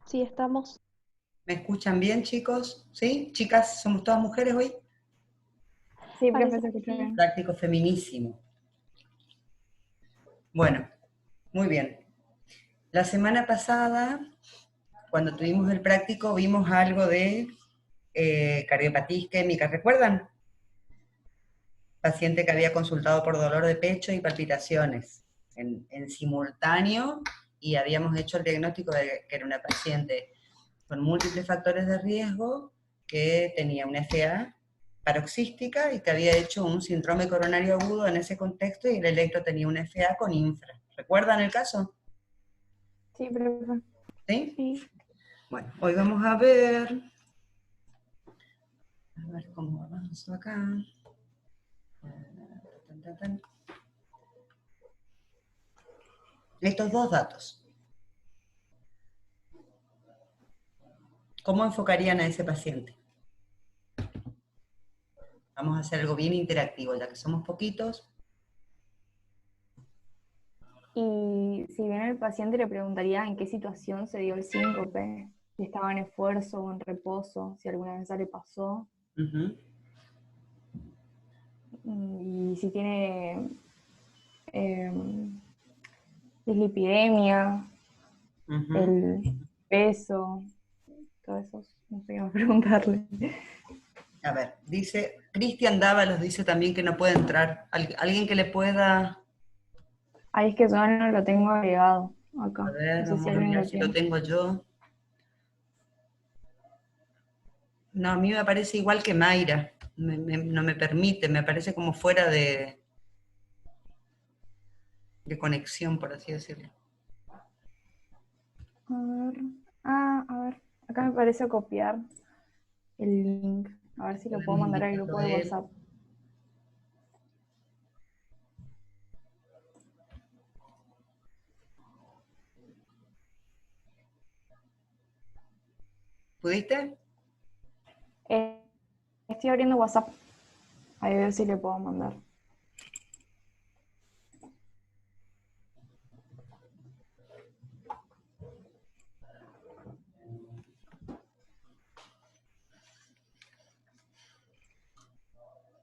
Sí, estamos. ¿Me escuchan bien, chicos? ¿Sí? Chicas, ¿somos todas mujeres hoy? Sí, profe, Parece se que escucha sí. bien. Práctico feminísimo. Bueno, muy bien. La semana pasada, cuando tuvimos el práctico, vimos algo de cardiopatía isquémica. ¿Recuerdan? Paciente que había consultado por dolor de pecho y palpitaciones en simultáneo, y habíamos hecho el diagnóstico de que era una paciente con múltiples factores de riesgo, que tenía una FA paroxística y que había hecho un síndrome coronario agudo en ese contexto, y el electro tenía una FA con infra. ¿Recuerdan el caso? Sí, profe. ¿Sí? Sí. Bueno, hoy vamos a ver cómo avanzo acá. Estos dos datos. ¿Cómo enfocarían a ese paciente? Vamos a hacer algo bien interactivo, ya que somos poquitos. Y si viene el paciente, le preguntaría en qué situación se dio el síncope, si estaba en esfuerzo o en reposo, si alguna vez ya le pasó, y si tiene eh, dislipidemia, el peso, todo eso, no sé qué más preguntarle. A ver, dice, Cristian Dávalos dice también que no puede entrar. ¿Alguien que le pueda? Ahí es que yo no lo tengo agregado A acá, ver, no sé si vamos a alguien mirar lo si lo tiene. tengo yo. No, a mí me parece igual que Mayra. No me permite, me parece como fuera de conexión, por así decirlo. A ver, acá me parece copiar el link, a ver si lo puedo Podemos mandar al invitarlo grupo a de él. WhatsApp. ¿Pudiste? Estoy abriendo WhatsApp, ahí veo si le puedo mandar.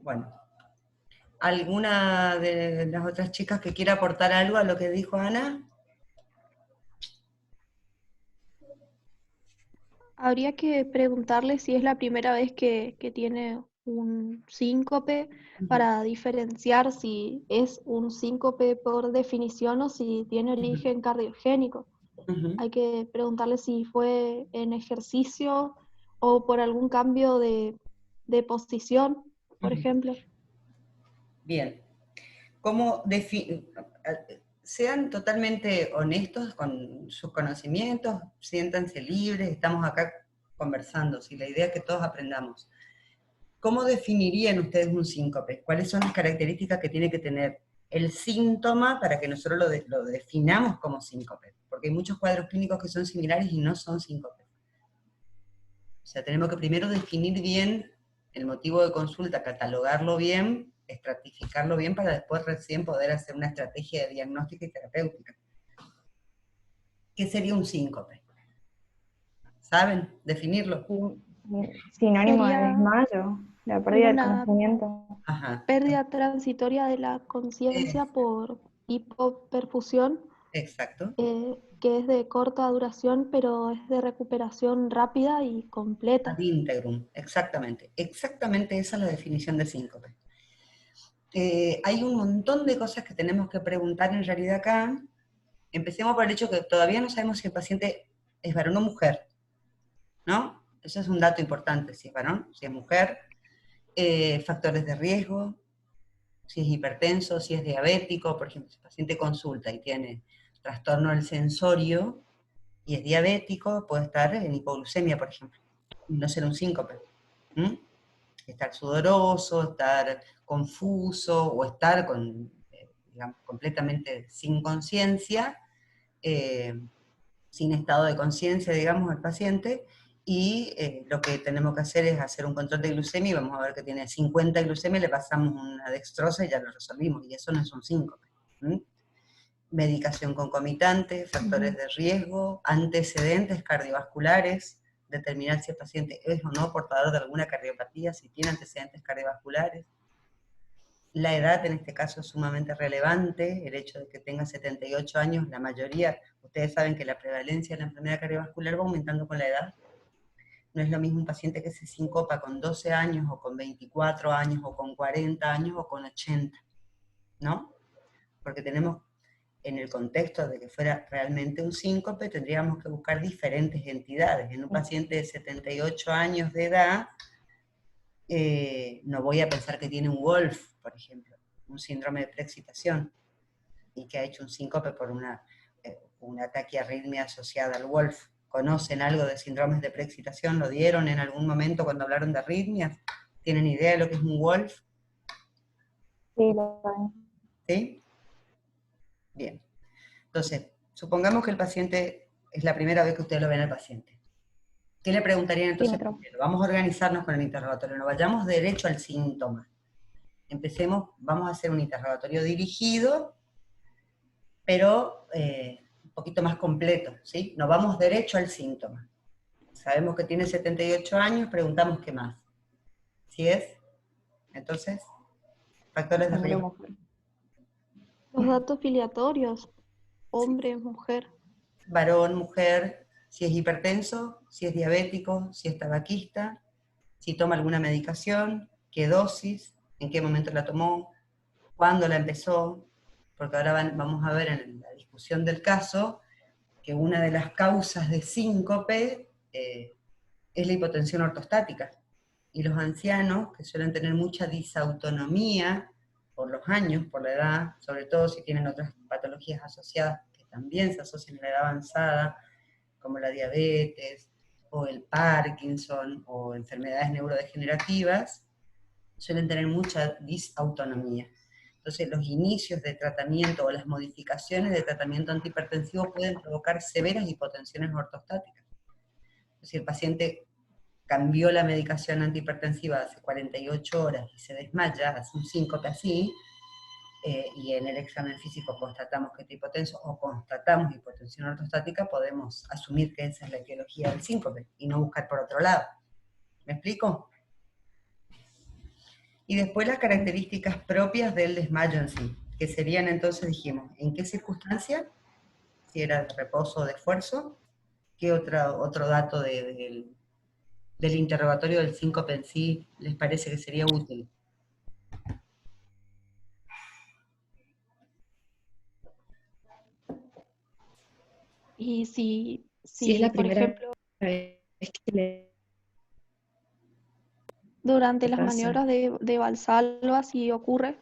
Bueno. ¿Alguna de las otras chicas que quiera aportar algo a lo que dijo Ana? Habría que preguntarle si es la primera vez que tiene un síncope para diferenciar si es un síncope por definición o si tiene origen cardiogénico. Hay que preguntarle si fue en ejercicio o por algún cambio de posición, por ejemplo. Bien. Sean totalmente honestos con sus conocimientos, siéntanse libres, estamos acá conversando, si la idea es que todos aprendamos. ¿Cómo definirían ustedes un síncope? ¿Cuáles son las características que tiene que tener el síntoma para que nosotros lo definamos como síncope? Porque hay muchos cuadros clínicos que son similares y no son síncopes. O sea, tenemos que primero definir bien el motivo de consulta, catalogarlo bien, estratificarlo bien, para después recién poder hacer una estrategia de diagnóstica y terapéutica. ¿Qué sería un síncope? ¿Saben definirlo? Sinónimo de Sería desmayo, la pérdida del una conocimiento. Ajá. pérdida transitoria de la conciencia por hipoperfusión, Exacto. que es de corta duración, pero es de recuperación rápida y Ad completa. integrum, exactamente. Exactamente esa es la definición de síncope. Hay un montón de cosas que tenemos que preguntar en realidad acá. Empecemos por el hecho que todavía no sabemos si el paciente es varón o mujer, ¿no? Eso es un dato importante, si es varón, si es mujer, factores de riesgo, si es hipertenso, si es diabético. Por ejemplo, si el paciente consulta y tiene trastorno del sensorio y es diabético, puede estar en hipoglucemia, por ejemplo, y no ser un síncope. Estar sudoroso, estar confuso o estar digamos, completamente sin conciencia, sin estado de conciencia, digamos, el paciente, y lo que tenemos que hacer es hacer un control de glucemia, y vamos a ver que tiene 50 glucemia, le pasamos una dextrosa y ya lo resolvimos, y eso no es un síncope. medicación concomitante, factores de riesgo, antecedentes cardiovasculares, determinar si el paciente es o no portador de alguna cardiopatía, si tiene antecedentes cardiovasculares. La edad en este caso es sumamente relevante, el hecho de que tenga 78 años, la mayoría, ustedes saben que la prevalencia de la enfermedad cardiovascular va aumentando con la edad. No es lo mismo un paciente que se sincopa con 12 años, o con 24 años, o con 40 años, o con 80, ¿no? Porque tenemos, en el contexto de que fuera realmente un síncope, tendríamos que buscar diferentes entidades. En un paciente de 78 años de edad, no voy a pensar que tiene un Wolf, por ejemplo, un síndrome de preexcitación, y que ha hecho un síncope por una taquiarritmia asociada al Wolf. ¿Conocen algo de síndromes de preexcitación? ¿Lo dieron en algún momento cuando hablaron de arritmias? ¿Tienen idea de lo que es un Wolf? Sí, lo saben. ¿Sí? Bien. Entonces, supongamos que el paciente, es la primera vez que ustedes lo ven al paciente. ¿Qué le preguntarían entonces? Primero, vamos a organizarnos con el interrogatorio, no vayamos derecho al síntoma. Empecemos, vamos a hacer un interrogatorio dirigido, pero un poquito más completo, ¿sí? No vamos derecho al síntoma. Sabemos que tiene 78 años, preguntamos qué más. ¿Sí es? Entonces, factores de riesgo. Los datos filiatorios, hombre, mujer. Varón, mujer, si es hipertenso, si es diabético, si es tabaquista, si toma alguna medicación, qué dosis, en qué momento la tomó, cuándo la empezó, porque ahora vamos a ver en la discusión del caso que una de las causas de síncope es la hipotensión ortostática. Y los ancianos, que suelen tener mucha disautonomía por los años, por la edad, sobre todo si tienen otras patologías asociadas que también se asocian a la edad avanzada, como la diabetes, o el Parkinson, o enfermedades neurodegenerativas, suelen tener mucha disautonomía. Entonces, los inicios de tratamiento o las modificaciones de tratamiento antihipertensivo pueden provocar severas hipotensiones ortostáticas. Si el paciente cambió la medicación antihipertensiva hace 48 horas y se desmaya, hace un síncope así, y en el examen físico constatamos que está hipotenso o constatamos hipotensión ortostática, podemos asumir que esa es la etiología del síncope y no buscar por otro lado. ¿Me explico? Y después las características propias del desmayo en sí, que serían entonces, dijimos, ¿en qué circunstancia? Si era de reposo o de esfuerzo. ¿Qué otro dato del interrogatorio del síncope en sí les parece que sería útil? Y Si es la por primera ejemplo, vez que le durante las pasa. maniobras de Valsalva, si ocurre.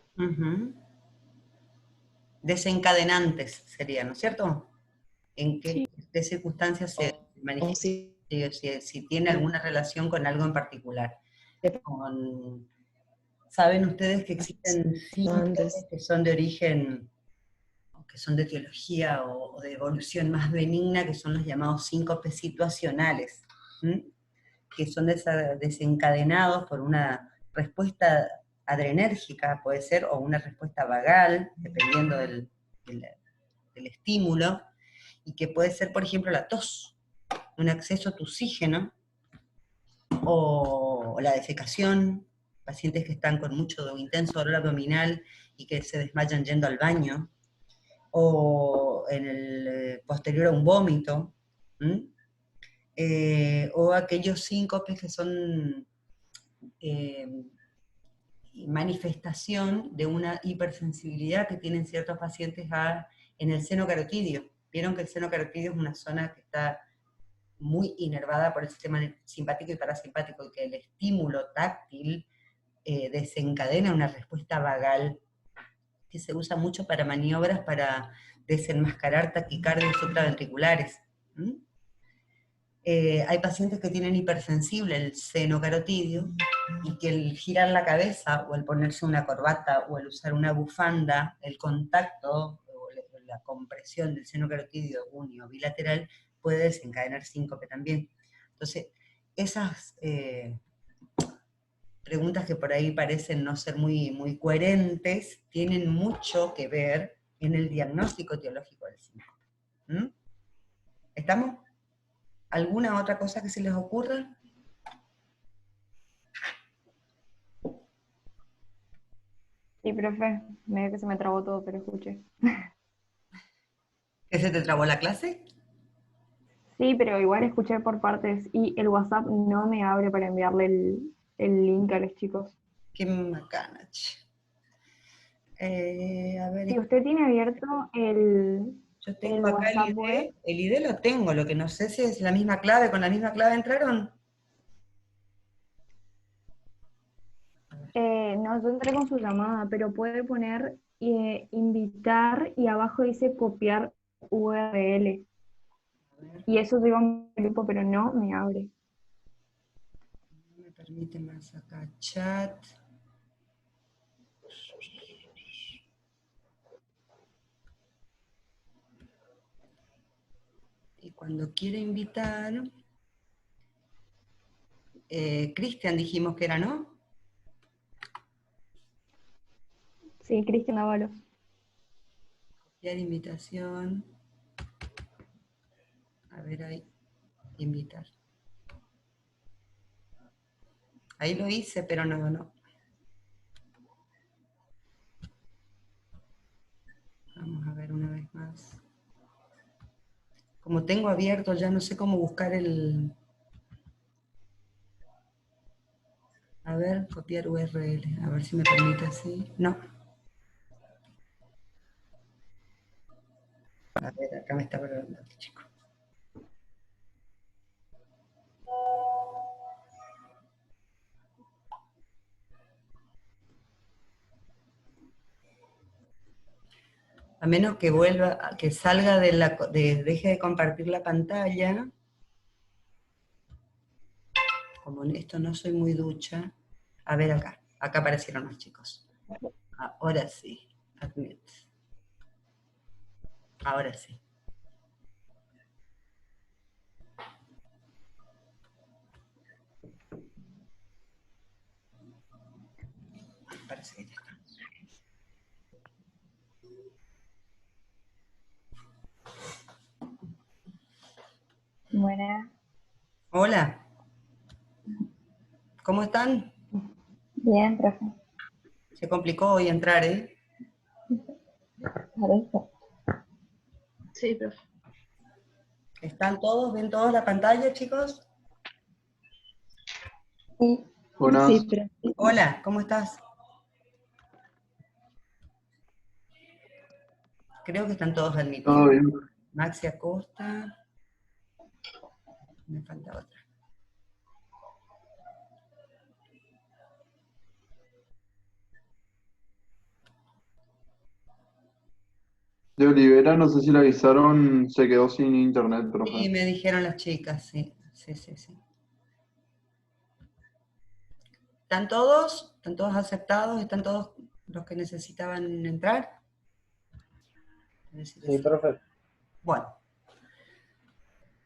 Desencadenantes sería, ¿no es cierto? ¿En Sí. qué circunstancias se manifiesta? Si tiene alguna relación con algo en particular. ¿Saben ustedes que existen síndromes que son de origen, que son de etiología o de evolución más benigna, que son los llamados síncopes situacionales? Que son desencadenados por una respuesta adrenérgica, puede ser, o una respuesta vagal, dependiendo del estímulo, y que puede ser, por ejemplo, la tos, un acceso a oxígeno, o la defecación, pacientes que están con mucho intenso dolor abdominal y que se desmayan yendo al baño, o en el posterior a un vómito, o aquellos síncopes que son manifestación de una hipersensibilidad que tienen ciertos pacientes en el seno carotidio. Vieron que el seno carotidio es una zona que está muy inervada por el sistema simpático y parasimpático, y que el estímulo táctil desencadena una respuesta vagal que se usa mucho para maniobras para desenmascarar taquicardias supraventriculares. Hay pacientes que tienen hipersensible el seno carotidio y que el girar la cabeza o el ponerse una corbata o el usar una bufanda, el contacto o la compresión del seno carotidio unio bilateral puede desencadenar síncope también. Entonces, esas preguntas que por ahí parecen no ser muy, muy coherentes tienen mucho que ver en el diagnóstico etiológico del síncope. ¿Mm? ¿Estamos? ¿Alguna otra cosa que se les ocurra? Sí, profe, medio que se me trabó todo, pero escuché. ¿Que se te trabó la clase? Sí, pero igual escuché por partes y el WhatsApp no me abre para enviarle el link a los chicos. Qué macana, che. A ver, Si usted tiene abierto yo el tengo acá WhatsApp web, el ID lo tengo, lo que no sé si es la misma clave, con la misma clave entraron. no, yo entré con su llamada, pero puede poner invitar y abajo dice copiar URL. Y eso lleva a un grupo, pero no me abre. No me permite más acá, chat. Y cuando quiere invitar, Cristian dijimos que era, ¿no? Sí, Cristian Ábalos. Copiar invitación. A ver ahí, invitar. Ahí lo hice, pero no. Vamos a ver una vez más. Como tengo abierto, ya no sé cómo buscar el... A ver, copiar URL. A ver si me permite así. No. A ver, acá me está preguntando, chico. A menos que vuelva, que salga deje de compartir la pantalla. Como en esto no soy muy ducha. A ver acá aparecieron los chicos. Ahora sí, admit. Ahora sí. Parece que ya está. Buena. Hola. ¿Cómo están? Bien, profe. Se complicó hoy entrar, ¿eh? Parece. Sí, profe. ¿Están todos? ¿Ven todos la pantalla, chicos? Sí. Sí, Buenas. pero Hola, ¿cómo estás? Creo que están todos ¿Todo admitidos. bien? Maxi Acosta. Me falta otra. De Olivera, no sé si le avisaron, se quedó sin internet, Sí, profe. me dijeron las chicas, sí. Sí. ¿Están todos? ¿Están todos aceptados? ¿Están todos los que necesitaban entrar? Sí, profe.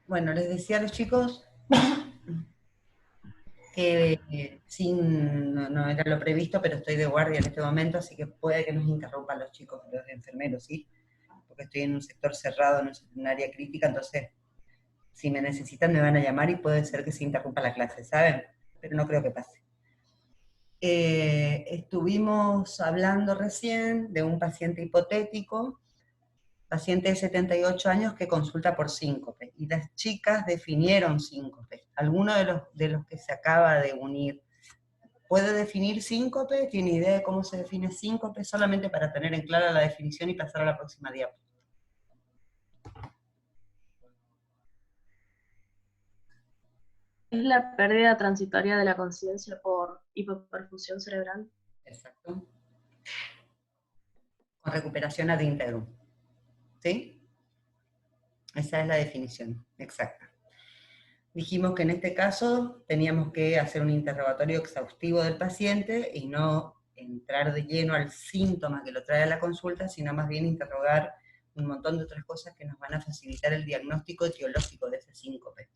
Bueno, les decía a los chicos que no era lo previsto, pero estoy de guardia en este momento, así que puede que nos interrumpan los chicos, los enfermeros, ¿sí? Porque estoy en un sector cerrado, en un área crítica, entonces si me necesitan me van a llamar y puede ser que se interrumpa la clase, ¿saben? Pero no creo que pase. Estuvimos hablando recién de un paciente hipotético, paciente de 78 años que consulta por síncope, y las chicas definieron síncope. ¿Alguno de los que se acaba de unir puede definir síncope? ¿Tiene idea de cómo se define síncope? Solamente para tener en clara la definición y pasar a la próxima diapositiva. Es la pérdida transitoria de la conciencia por hipoperfusión cerebral. Exacto. Con recuperación ad integrum. ¿Sí? Esa es la definición exacta. Dijimos que en este caso teníamos que hacer un interrogatorio exhaustivo del paciente y no entrar de lleno al síntoma que lo trae a la consulta, sino más bien interrogar un montón de otras cosas que nos van a facilitar el diagnóstico etiológico de ese síncope.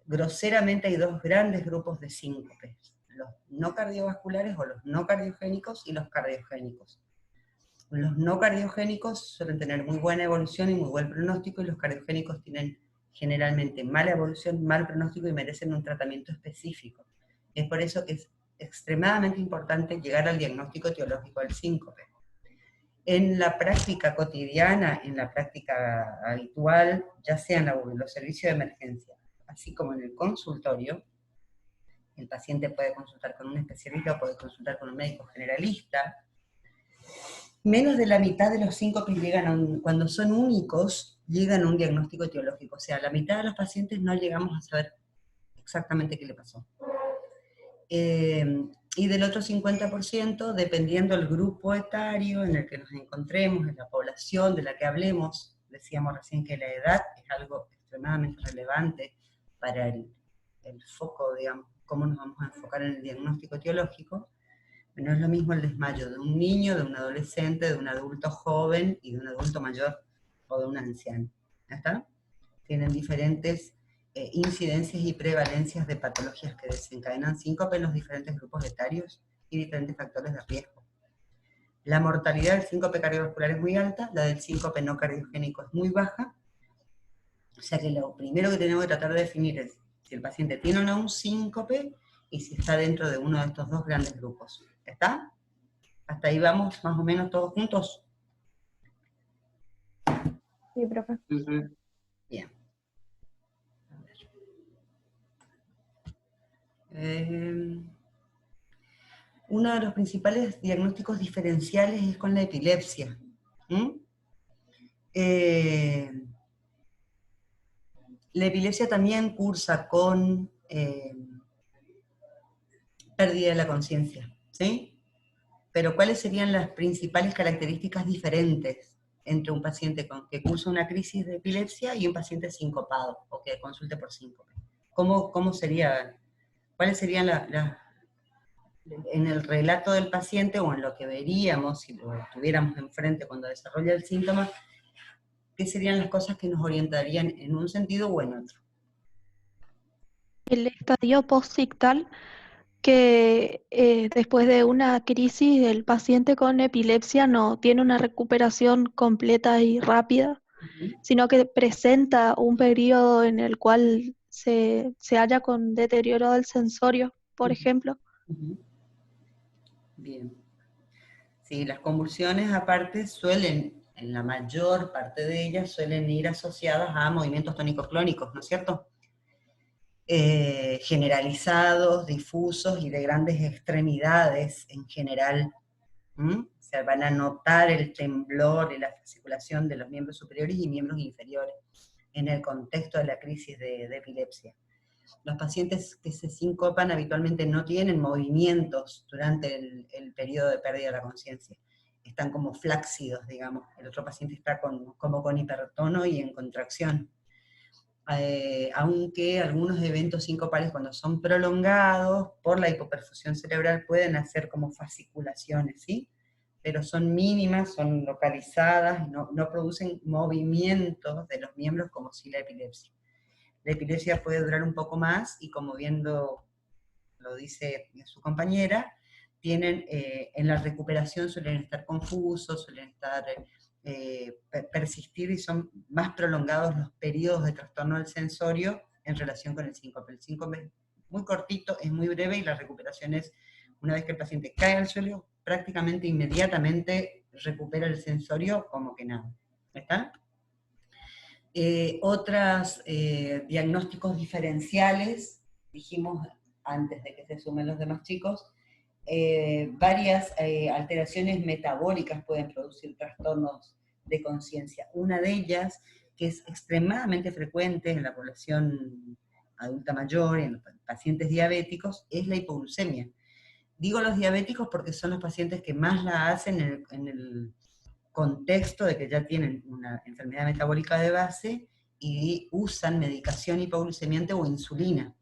Groseramente hay dos grandes grupos de síncopes, los no cardiovasculares o los no cardiogénicos y los cardiogénicos. Los no cardiogénicos suelen tener muy buena evolución y muy buen pronóstico, y los cardiogénicos tienen generalmente mala evolución, mal pronóstico y merecen un tratamiento específico. Es por eso que es extremadamente importante llegar al diagnóstico etiológico del síncope. En la práctica cotidiana, en la práctica habitual, ya sea en los servicios de emergencia, así como en el consultorio, el paciente puede consultar con un especialista o puede consultar con un médico generalista. Menos de la mitad de los síncopes llegan cuando son únicos, llegan a un diagnóstico etiológico. O sea, la mitad de los pacientes no llegamos a saber exactamente qué le pasó. Y del otro 50%, dependiendo del grupo etario en el que nos encontremos, en la población de la que hablemos, decíamos recién que la edad es algo extremadamente relevante para el foco, digamos, cómo nos vamos a enfocar en el diagnóstico etiológico. No es lo mismo el desmayo de un niño, de un adolescente, de un adulto joven y de un adulto mayor o de un anciano. ¿Ya está? Tienen diferentes incidencias y prevalencias de patologías que desencadenan síncope en los diferentes grupos etarios y diferentes factores de riesgo. La mortalidad del síncope cardiovascular es muy alta, la del síncope no cardiogénico es muy baja. O sea que lo primero que tenemos que tratar de definir es si el paciente tiene o no un síncope y si está dentro de uno de estos dos grandes grupos. ¿Está? ¿Hasta ahí vamos más o menos todos juntos? Sí, profe. Sí, sí. Bien. Uno de los principales diagnósticos diferenciales es con la epilepsia. La epilepsia también cursa con pérdida de la conciencia, ¿sí? Pero ¿cuáles serían las principales características diferentes entre un paciente que cursa una crisis de epilepsia y un paciente sincopado o que consulte por síncope? ¿Cómo sería? ¿Cuáles serían en el relato del paciente o en lo que veríamos si lo tuviéramos enfrente cuando desarrolla el síntoma, qué serían las cosas que nos orientarían en un sentido o en otro? El estadio postictal, que después de una crisis el paciente con epilepsia no tiene una recuperación completa y rápida, sino que presenta un periodo en el cual se halla con deterioro del sensorio, por ejemplo. Bien. Sí, las convulsiones aparte suelen, en la mayor parte de ellas, suelen ir asociadas a movimientos tónico-clónicos, ¿no es cierto? Generalizados, difusos y de grandes extremidades en general. O sea, van a notar el temblor y la fasciculación de los miembros superiores y miembros inferiores en el contexto de la crisis de epilepsia. Los pacientes que se sincopan habitualmente no tienen movimientos durante el periodo de pérdida de la conciencia. Están como flácidos, digamos. El otro paciente está como con hipertono y en contracción. Aunque algunos eventos sincopales, cuando son prolongados por la hipoperfusión cerebral, pueden hacer como fasciculaciones, ¿sí? Pero son mínimas, son localizadas, no producen movimientos de los miembros como si la epilepsia. La epilepsia puede durar un poco más y, como lo dice su compañera, tienen en la recuperación suelen estar confusos, suelen estar persistir y son más prolongados los periodos de trastorno del sensorio en relación con el síncope. El síncope es muy cortito, es muy breve y la recuperación es, una vez que el paciente cae al suelo, prácticamente inmediatamente recupera el sensorio como que nada. ¿Está? Otros diagnósticos diferenciales, dijimos antes de que se sumen los demás chicos, varias alteraciones metabólicas pueden producir trastornos de conciencia. Una de ellas, que es extremadamente frecuente en la población adulta mayor y en los pacientes diabéticos, es la hipoglucemia. Digo los diabéticos porque son los pacientes que más la hacen en el contexto de que ya tienen una enfermedad metabólica de base y usan medicación hipoglucemiante o insulina.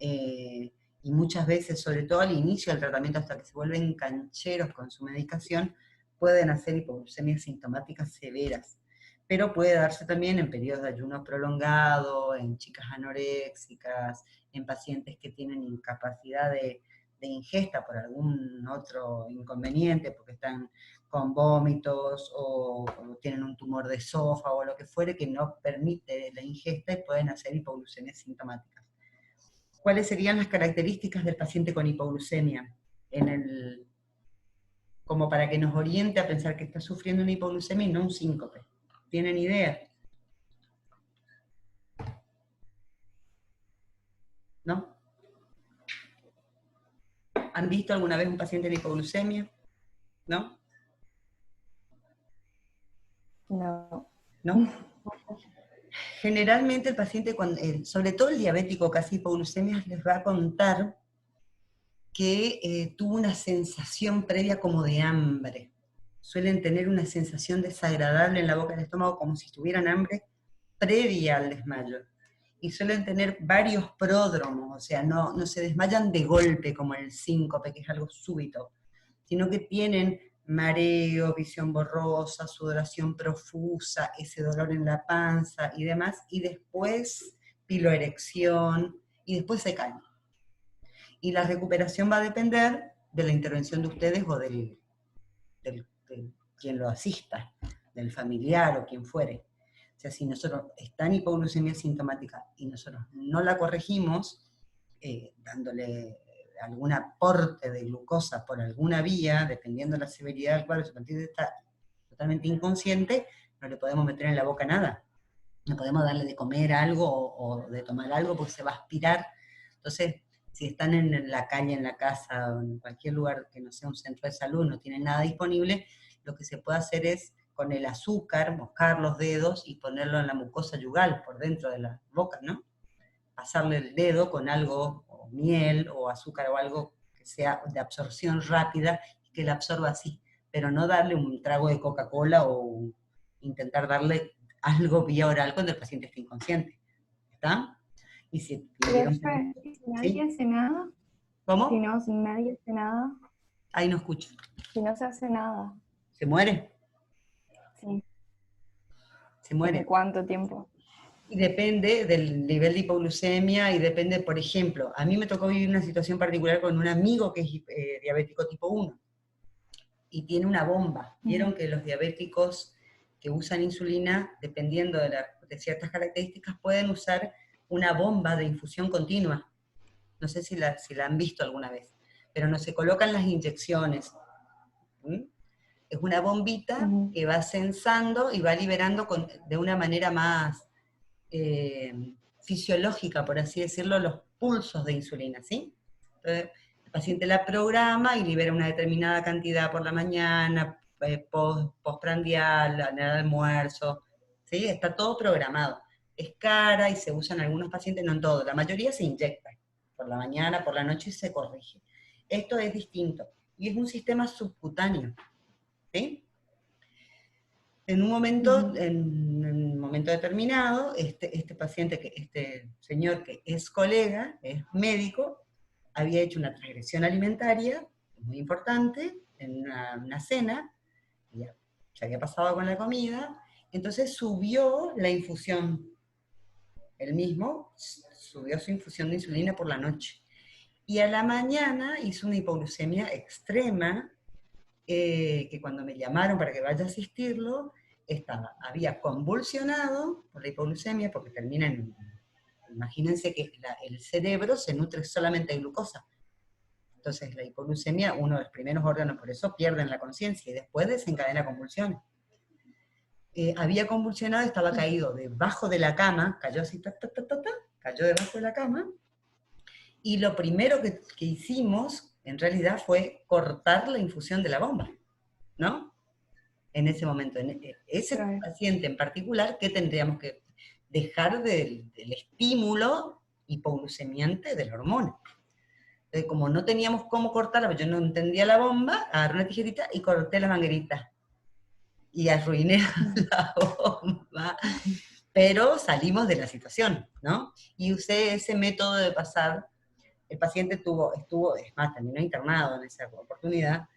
Y muchas veces, sobre todo al inicio del tratamiento, hasta que se vuelven cancheros con su medicación, pueden hacer hipoglucemias sintomáticas severas. Pero puede darse también en periodos de ayuno prolongado, en chicas anoréxicas, en pacientes que tienen incapacidad de ingesta por algún otro inconveniente, porque están con vómitos o tienen un tumor de esófago o lo que fuere que no permite la ingesta y pueden hacer hipoglucemias sintomáticas. ¿Cuáles serían las características del paciente con hipoglucemia? Como para que nos oriente a pensar que está sufriendo una hipoglucemia y no un síncope. ¿Tienen idea? ¿No? ¿Han visto alguna vez un paciente de hipoglucemia? ¿No? No. ¿No? Generalmente el paciente, sobre todo el diabético casi hipoglucemia, les va a contar que tuvo una sensación previa como de hambre. Suelen tener una sensación desagradable en la boca del estómago como si tuvieran hambre previa al desmayo. Y suelen tener varios pródromos, o sea, no se desmayan de golpe como el síncope, que es algo súbito, sino que tienen mareo, visión borrosa, sudoración profusa, ese dolor en la panza y demás, y después piloerección, y después se calma. Y la recuperación va a depender de la intervención de ustedes o de quien lo asista, del familiar o quien fuere. O sea, si nosotros está en hipoglucemia sintomática y nosotros no la corregimos, dándole algún aporte de glucosa por alguna vía, dependiendo de la severidad del cuadro, si el paciente está totalmente inconsciente, no le podemos meter en la boca nada. No podemos darle de comer algo o de tomar algo porque se va a aspirar. Entonces, si están en la calle, en la casa, o en cualquier lugar que no sea un centro de salud, no tienen nada disponible, lo que se puede hacer es, con el azúcar, mojar los dedos y ponerlo en la mucosa yugal, por dentro de la boca, ¿no? Pasarle el dedo con algo, o miel, o azúcar, o algo que sea de absorción rápida, y que la absorba así, pero no darle un trago de Coca-Cola, o intentar darle algo vía oral cuando el paciente está inconsciente. ¿Está? Y si nadie hace nada. ¿Cómo? Si nadie hace nada. Ahí no escucho. Si no se hace nada. ¿Se muere? Sí. ¿Se muere? ¿De cuánto tiempo? Y depende del nivel de hipoglucemia y depende, por ejemplo, a mí me tocó vivir una situación particular con un amigo que es diabético tipo 1 y tiene una bomba. Vieron que los diabéticos que usan insulina, dependiendo de ciertas características, pueden usar una bomba de infusión continua. No sé si la han visto alguna vez, pero no se colocan las inyecciones. Es una bombita que va sensando y va liberando de una manera más fisiológica, por así decirlo, los pulsos de insulina, ¿sí? Entonces, el paciente la programa y libera una determinada cantidad por la mañana, postprandial, en el almuerzo, ¿sí? Está todo programado. Es cara y se usa en algunos pacientes, no en todos, la mayoría se inyecta por la mañana, por la noche y se corrige. Esto es distinto y es un sistema subcutáneo, ¿sí? En un momento, en un momento determinado, este paciente, este señor que es colega, es médico, había hecho una transgresión alimentaria muy importante en una cena, ya se había pasado con la comida, entonces subió la infusión, él mismo subió su infusión de insulina por la noche. Y a la mañana hizo una hipoglucemia extrema, que cuando me llamaron para que vaya a asistirlo, había convulsionado por la hipoglucemia, porque imagínense que el cerebro se nutre solamente de glucosa. Entonces la hipoglucemia, uno de los primeros órganos, por eso pierden la conciencia y después desencadena convulsiones. Había convulsionado, estaba caído debajo de la cama, cayó así, cayó debajo de la cama, y lo primero que hicimos, en realidad, fue cortar la infusión de la bomba, ¿no? En ese momento, ese paciente en particular, ¿qué tendríamos que dejar del estímulo hipoglucemiante de la hormona? Entonces, como no teníamos cómo cortarla, yo no entendía la bomba, agarré una tijerita y corté la manguerita. Y arruiné la bomba. Pero salimos de la situación, ¿no? Y usé ese método de pasar. El paciente es más, terminó internado en esa oportunidad,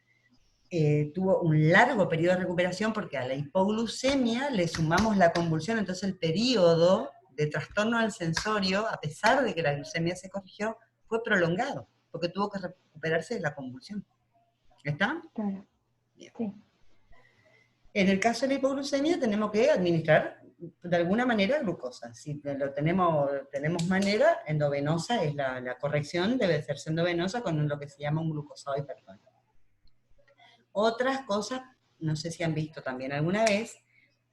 tuvo un largo periodo de recuperación porque a la hipoglucemia le sumamos la convulsión, entonces el periodo de trastorno del sensorio, a pesar de que la glucemia se corrigió, fue prolongado. porque tuvo que recuperarse de la convulsión. ¿Está? Claro. Bien. Sí. En el caso de la hipoglucemia tenemos que administrar de alguna manera glucosa. Si tenemos manera, endovenosa es la corrección, debe hacerse endovenosa con lo que se llama un glucosado hipertónico. Otras cosas, no sé si han visto también alguna vez,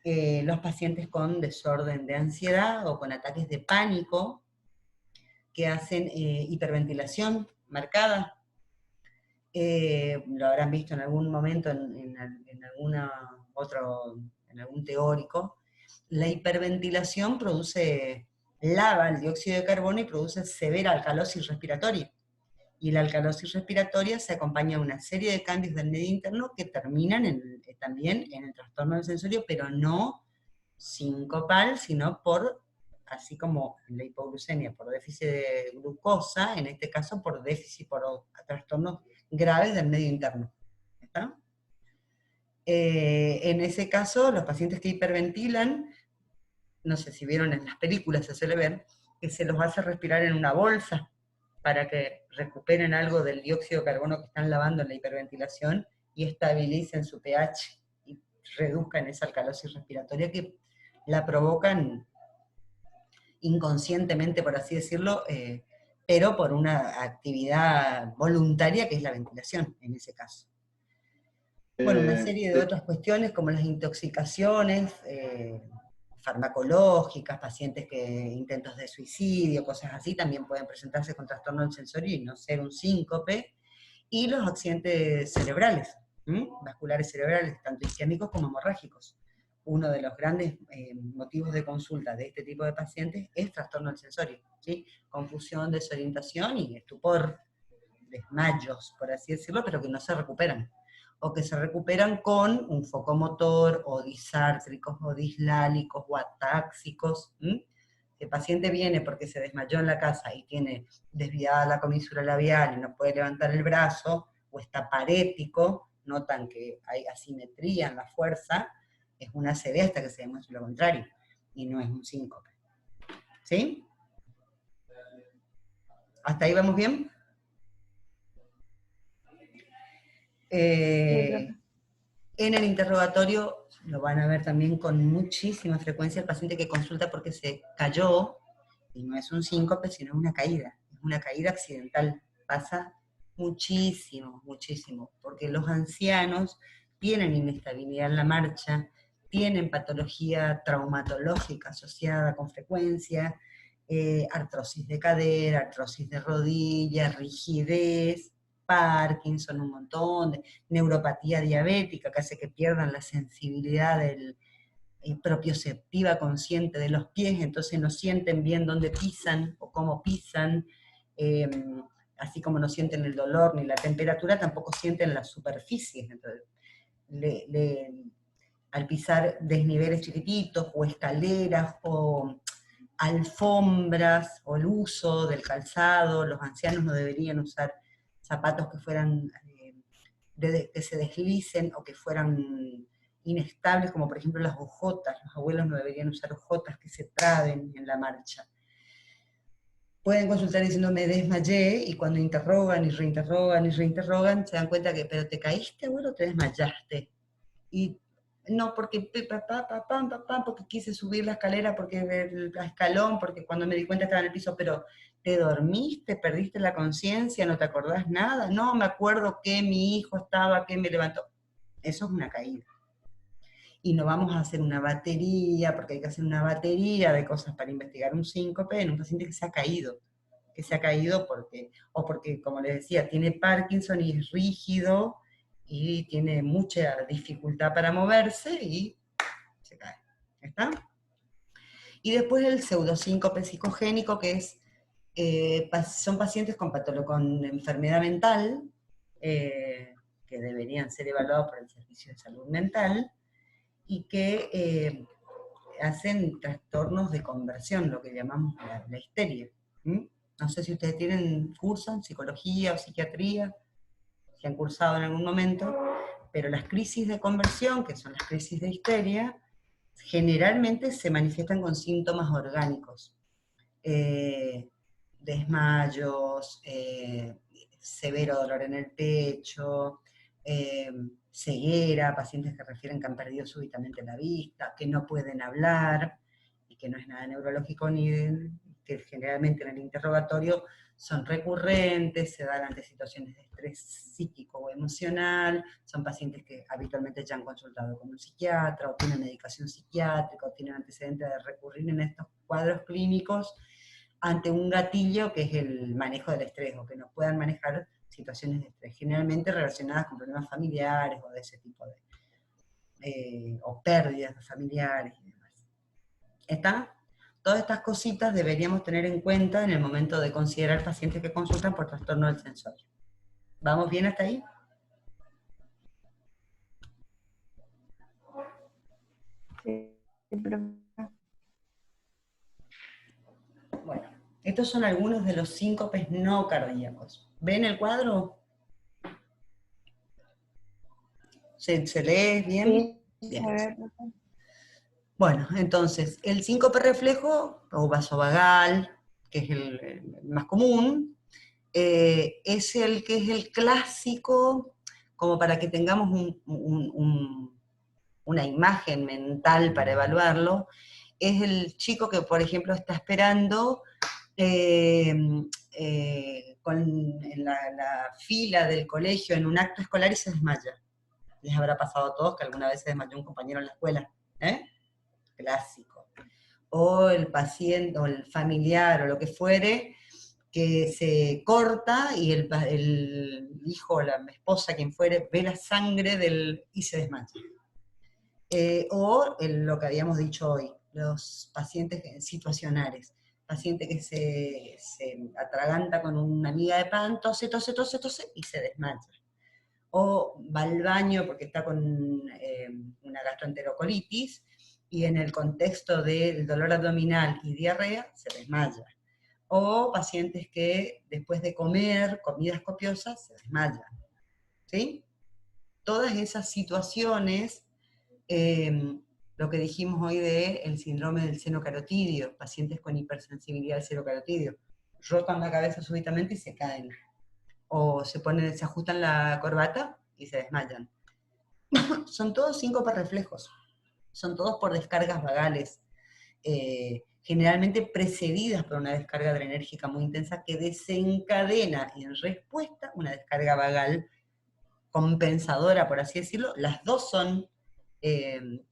los pacientes con desorden de ansiedad o con ataques de pánico que hacen hiperventilación marcada. Lo habrán visto en algún momento en algún teórico. La hiperventilación lava el dióxido de carbono y produce severa alcalosis respiratoria. Y la alcalosis respiratoria se acompaña de una serie de cambios del medio interno que terminan también en el trastorno del sensorio, pero no sincopal, sino así como la hipoglucemia por déficit de glucosa, en este caso por trastornos graves del medio interno. ¿Está? En ese caso, los pacientes que hiperventilan, no sé si vieron en las películas, se suele ver, que se los hace respirar en una bolsa para que recuperen algo del dióxido de carbono que están lavando en la hiperventilación y estabilicen su pH y reduzcan esa alcalosis respiratoria que la provocan inconscientemente, por así decirlo, pero por una actividad voluntaria que es la ventilación, en ese caso. Bueno, una serie de otras cuestiones como las intoxicaciones farmacológicas, intentos de suicidio, cosas así, también pueden presentarse con trastorno del sensorio y no ser un síncope, y los accidentes cerebrales, vasculares cerebrales, tanto isquémicos como hemorrágicos. Uno de los grandes motivos de consulta de este tipo de pacientes es trastorno del sensorio, ¿sí? Confusión, desorientación y estupor, desmayos, por así decirlo, pero que no se recuperan. O que se recuperan con un focomotor, o disártricos, o dislálicos, o atáxicos. El paciente viene porque se desmayó en la casa y tiene desviada la comisura labial y no puede levantar el brazo, o está parético, notan que hay asimetría en la fuerza, es una ACV hasta que se demuestre lo contrario, y no es un síncope. ¿Sí? ¿Hasta ahí vamos bien? En el interrogatorio lo van a ver también con muchísima frecuencia el paciente que consulta porque se cayó, y no es un síncope, sino una caída. Es una caída accidental. Pasa muchísimo, muchísimo, porque los ancianos tienen inestabilidad en la marcha, tienen patología traumatológica asociada con frecuencia, artrosis de cadera, artrosis de rodilla, rigidez, Parkinson, un montón de neuropatía diabética que hace que pierdan la sensibilidad propioceptiva consciente de los pies, entonces no sienten bien dónde pisan o cómo pisan, así como no sienten el dolor ni la temperatura, tampoco sienten las superficies. Entonces, al pisar desniveles chiquititos o escaleras o alfombras o el uso del calzado, los ancianos no deberían usar zapatos que fueran que se deslicen o que fueran inestables, como por ejemplo las ojotas. Los abuelos no deberían usar ojotas que se traben en la marcha. Pueden consultar diciendo me desmayé, y cuando interrogan y reinterrogan y reinterrogan, se dan cuenta que, pero ¿te caíste, abuelo, o te desmayaste? Y no, porque porque quise subir la escalera, porque el escalón, porque cuando me di cuenta estaba en el piso, pero ¿te dormiste? ¿Perdiste la conciencia? ¿No te acordás nada? No, me acuerdo que mi hijo estaba, que me levantó. Eso es una caída. Y no vamos a hacer una batería, porque hay que hacer una batería de cosas para investigar un síncope en un paciente que se ha caído porque, como les decía, tiene Parkinson y es rígido, y tiene mucha dificultad para moverse y se cae. ¿Está? Y después el pseudosíncope psicogénico, que son pacientes con enfermedad mental, que deberían ser evaluados por el Servicio de Salud Mental, y que hacen trastornos de conversión, lo que llamamos la histeria. No sé si ustedes cursan psicología o psiquiatría, si han cursado en algún momento, pero las crisis de conversión, que son las crisis de histeria, generalmente se manifiestan con síntomas orgánicos. Desmayos, severo dolor en el pecho, ceguera, pacientes que refieren que han perdido súbitamente la vista, que no pueden hablar, y que no es nada neurológico que generalmente en el interrogatorio son recurrentes, se dan ante situaciones de estrés psíquico o emocional, son pacientes que habitualmente ya han consultado con un psiquiatra, o tienen medicación psiquiátrica, o tienen antecedentes de recurrir en estos cuadros clínicos ante un gatillo que es el manejo del estrés, o que no puedan manejar situaciones de estrés, generalmente relacionadas con problemas familiares o de ese tipo o pérdidas familiares y demás. ¿Está? Todas estas cositas deberíamos tener en cuenta en el momento de considerar pacientes que consultan por trastorno del sensorio. ¿Vamos bien hasta ahí? Sí, pero Bueno, estos son algunos de los síncopes no cardíacos. ¿Ven el cuadro? ¿Se lee bien? sí, Bien. a ver, Bueno, entonces, el síncope reflejo, o vasovagal, que es el más común, es el que es el clásico, como para que tengamos una imagen mental para evaluarlo, es el chico que, por ejemplo, está esperando en la fila del colegio en un acto escolar y se desmaya. Les habrá pasado a todos que alguna vez se desmayó un compañero en la escuela, ¿eh? Clásico. O el paciente, o el familiar, o lo que fuere, que se corta y el hijo o la esposa, quien fuere, ve la sangre y se desmaya. Lo que habíamos dicho hoy, los pacientes situacionales, paciente que se atraganta con una miga de pan, tose y se desmaya. O va al baño porque está con una gastroenterocolitis, y en el contexto del dolor abdominal y diarrea se desmaya. O pacientes que después de comer comidas copiosas se desmayan. ¿Sí? Todas esas situaciones, lo que dijimos hoy del síndrome del seno carotidio, pacientes con hipersensibilidad al seno carotidio, rotan la cabeza súbitamente y se caen. O se ajustan la corbata y se desmayan. Son todos síncopes reflejos. Son todos por descargas vagales, generalmente precedidas por una descarga adrenérgica muy intensa que desencadena en respuesta una descarga vagal compensadora, por así decirlo. Las dos son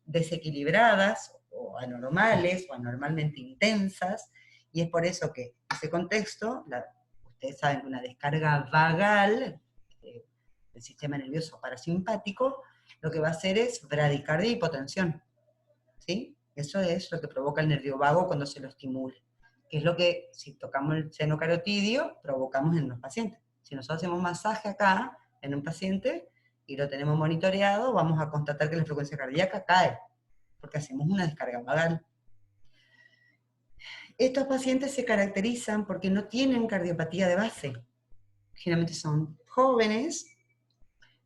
desequilibradas o anormales o anormalmente intensas, y es por eso que en ese contexto, ustedes saben que una descarga vagal del sistema nervioso parasimpático lo que va a hacer es bradicardia y hipotensión. ¿Sí? Eso es lo que provoca el nervio vago cuando se lo estimula, que es lo que, si tocamos el seno carotidio, provocamos en los pacientes. Si nosotros hacemos masaje acá, en un paciente, y lo tenemos monitoreado, vamos a constatar que la frecuencia cardíaca cae, porque hacemos una descarga vagal. Estos pacientes se caracterizan porque no tienen cardiopatía de base. Generalmente son jóvenes,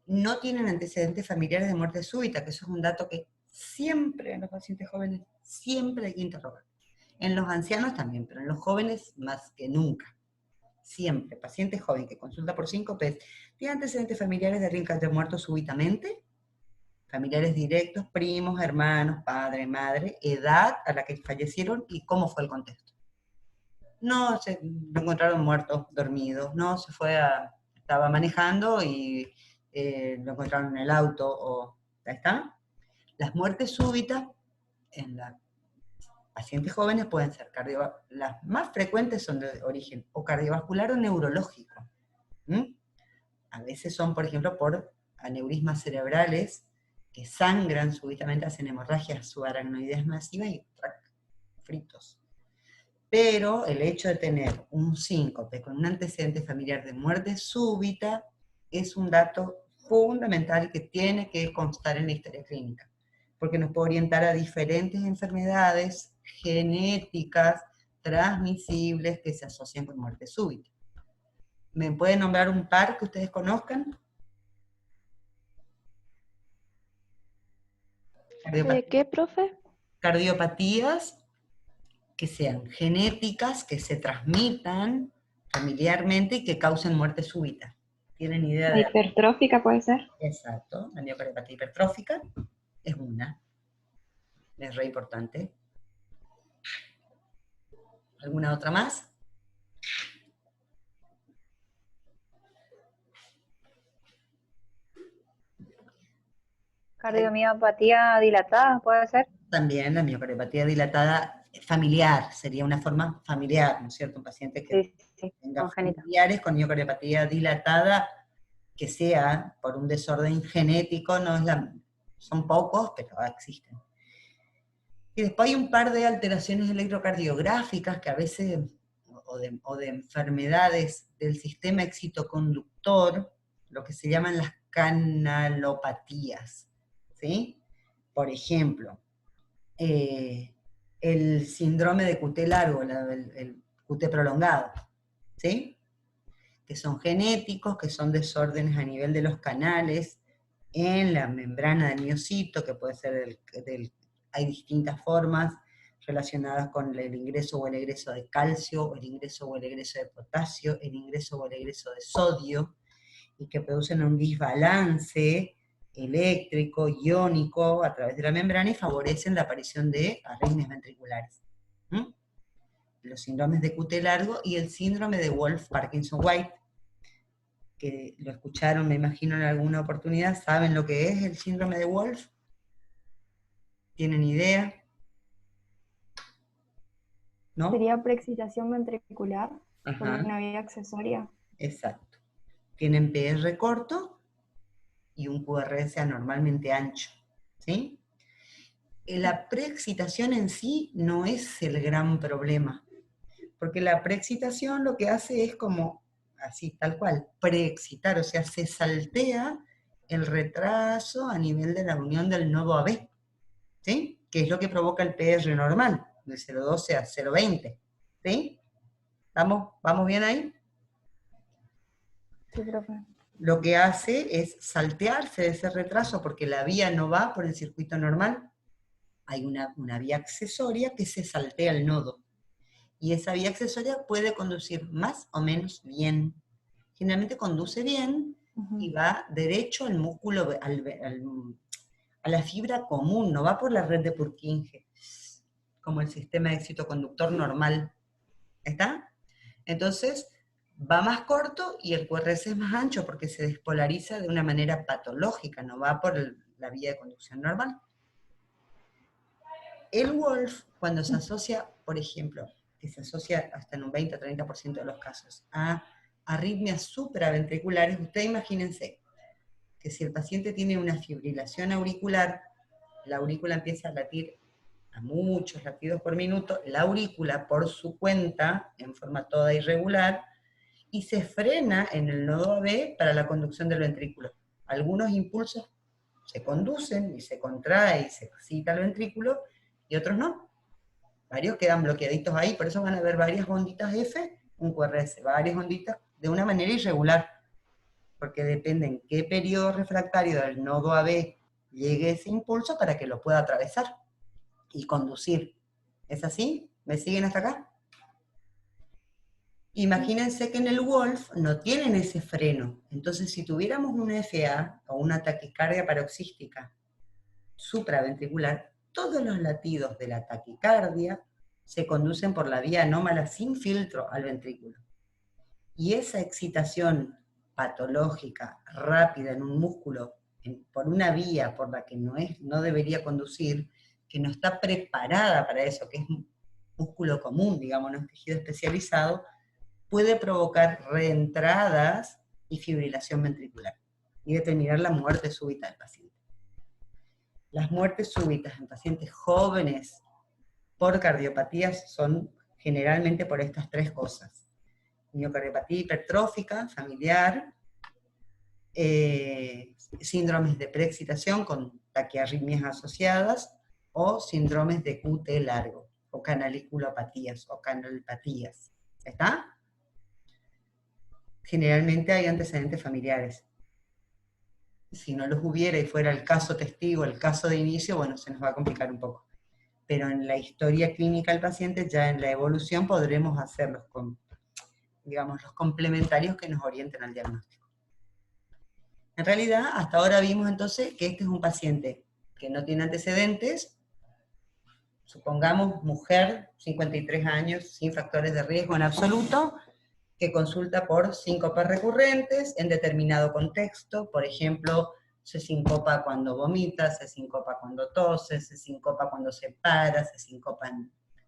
no tienen antecedentes familiares de muerte súbita, que eso es un dato que siempre en los pacientes jóvenes, siempre hay que interrogar. En los ancianos también, pero en los jóvenes más que nunca. Siempre, paciente joven que consulta por síncope, ¿tiene antecedentes familiares de alguien que haya muerto súbitamente? Familiares directos, primos, hermanos, padre, madre, edad a la que fallecieron y cómo fue el contexto. No, lo encontraron muerto, dormido, no, estaba manejando y lo encontraron en el auto, o ahí está. Las muertes súbitas en los pacientes jóvenes pueden ser las más frecuentes son de origen o cardiovascular o neurológico. A veces son, por ejemplo, por aneurismas cerebrales que sangran súbitamente, hacen hemorragias subaracnoideas masivas y fritos. Pero el hecho de tener un síncope con un antecedente familiar de muerte súbita es un dato fundamental que tiene que constar en la historia clínica, porque nos puede orientar a diferentes enfermedades genéticas transmisibles que se asocian con muerte súbita. ¿Me pueden nombrar un par que ustedes conozcan? ¿Qué, profe? Cardiopatías que sean genéticas, que se transmitan familiarmente y que causen muerte súbita. ¿Tienen idea La de...? hipertrófica puede ser. Exacto, la miocardiopatía hipertrófica es una. Es re importante. ¿Alguna otra más? Cardiomiopatía dilatada, ¿puede ser? También la miocardiopatía dilatada familiar, sería una forma familiar, ¿no es cierto? Un paciente que Sí, sí, tenga congénita. familiares con miocardiopatía dilatada, que sea por un desorden genético, no es son pocos, pero existen. Y después hay un par de alteraciones electrocardiográficas que a veces, o de enfermedades del sistema excitoconductor, lo que se llaman las canalopatías, ¿sí? Por ejemplo, el síndrome de QT largo, el QT prolongado, ¿sí? Que son genéticos, que son desórdenes a nivel de los canales en la membrana del miocito, que puede ser hay distintas formas relacionadas con el ingreso o el egreso de calcio, el ingreso o el egreso de potasio, el ingreso o el egreso de sodio, y que producen un desbalance eléctrico, iónico, a través de la membrana y favorecen la aparición de arritmias ventriculares. Los síndromes de QT largo y el síndrome de Wolff-Parkinson-White, que lo escucharon, me imagino, en alguna oportunidad. ¿Saben lo que es el síndrome de Wolff? ¿Tienen idea? ¿No? Sería preexcitación ventricular por Ajá, una vía accesoria. exacto. Tienen PR corto y un QRS anormalmente ancho, ¿sí? La preexcitación en sí no es el gran problema, porque la preexcitación lo que hace es como, así, tal cual, preexcitar, o sea, se saltea el retraso a nivel de la unión del nodo AB, ¿sí? Que es lo que provoca el PR normal, de 0,12 a 0,20, ¿sí? ¿Vamos bien ahí? Sí, profe. Lo que hace es saltearse de ese retraso porque la vía no va por el circuito normal, hay una vía accesoria que se saltea el nodo. Y esa vía accesoria puede conducir más o menos bien. Generalmente conduce bien y va derecho al músculo, a la fibra común, no va por la red de Purkinje, como el sistema de excitoconductor normal. ¿Está? Entonces, va más corto y el QRS es más ancho porque se despolariza de una manera patológica, no va por la vía de conducción normal. El Wolff, cuando se asocia, por ejemplo, que se asocia hasta en un 20-30% de los casos, a arritmias supraventriculares, ustedes imagínense que si el paciente tiene una fibrilación auricular, la aurícula empieza a latir a muchos latidos por minuto, la aurícula por su cuenta, en forma toda irregular, y se frena en el nodo AB para la conducción del ventrículo. Algunos impulsos se conducen y se contrae y se excita el ventrículo, y otros no. Varios quedan bloqueaditos ahí, por eso van a ver varias onditas F, un QRS, varias onditas de una manera irregular, porque depende en qué periodo refractario del nodo AB llegue ese impulso para que lo pueda atravesar y conducir. ¿Es así? ¿Me siguen hasta acá? Imagínense que en el Wolff no tienen ese freno. Entonces, si tuviéramos una FA o una taquicardia paroxística supraventricular, todos los latidos de la taquicardia se conducen por la vía anómala sin filtro al ventrículo. Y esa excitación patológica, rápida en un músculo, por una vía por la que no debería conducir, que no está preparada para eso, que es músculo común, digamos, no es tejido especializado, puede provocar reentradas y fibrilación ventricular y determinar la muerte súbita del paciente. Las muertes súbitas en pacientes jóvenes por cardiopatías son generalmente por estas tres cosas: miocardiopatía hipertrófica, familiar, síndromes de preexcitación con taquiarritmias asociadas, o síndromes de QT largo, o canaliculopatías, o canalpatías. ¿Está? Generalmente hay antecedentes familiares. Si no los hubiera y fuera el caso testigo, el caso de inicio, bueno, se nos va a complicar un poco. Pero en la historia clínica del paciente, ya en la evolución, podremos hacer los complementarios que nos orienten al diagnóstico. En realidad, hasta ahora vimos entonces que este es un paciente que no tiene antecedentes, supongamos mujer, 53 años, sin factores de riesgo en absoluto, que consulta por síncopes recurrentes en determinado contexto, por ejemplo, se sincopa cuando vomita, se sincopa cuando tose, se sincopa cuando se para, se sincopa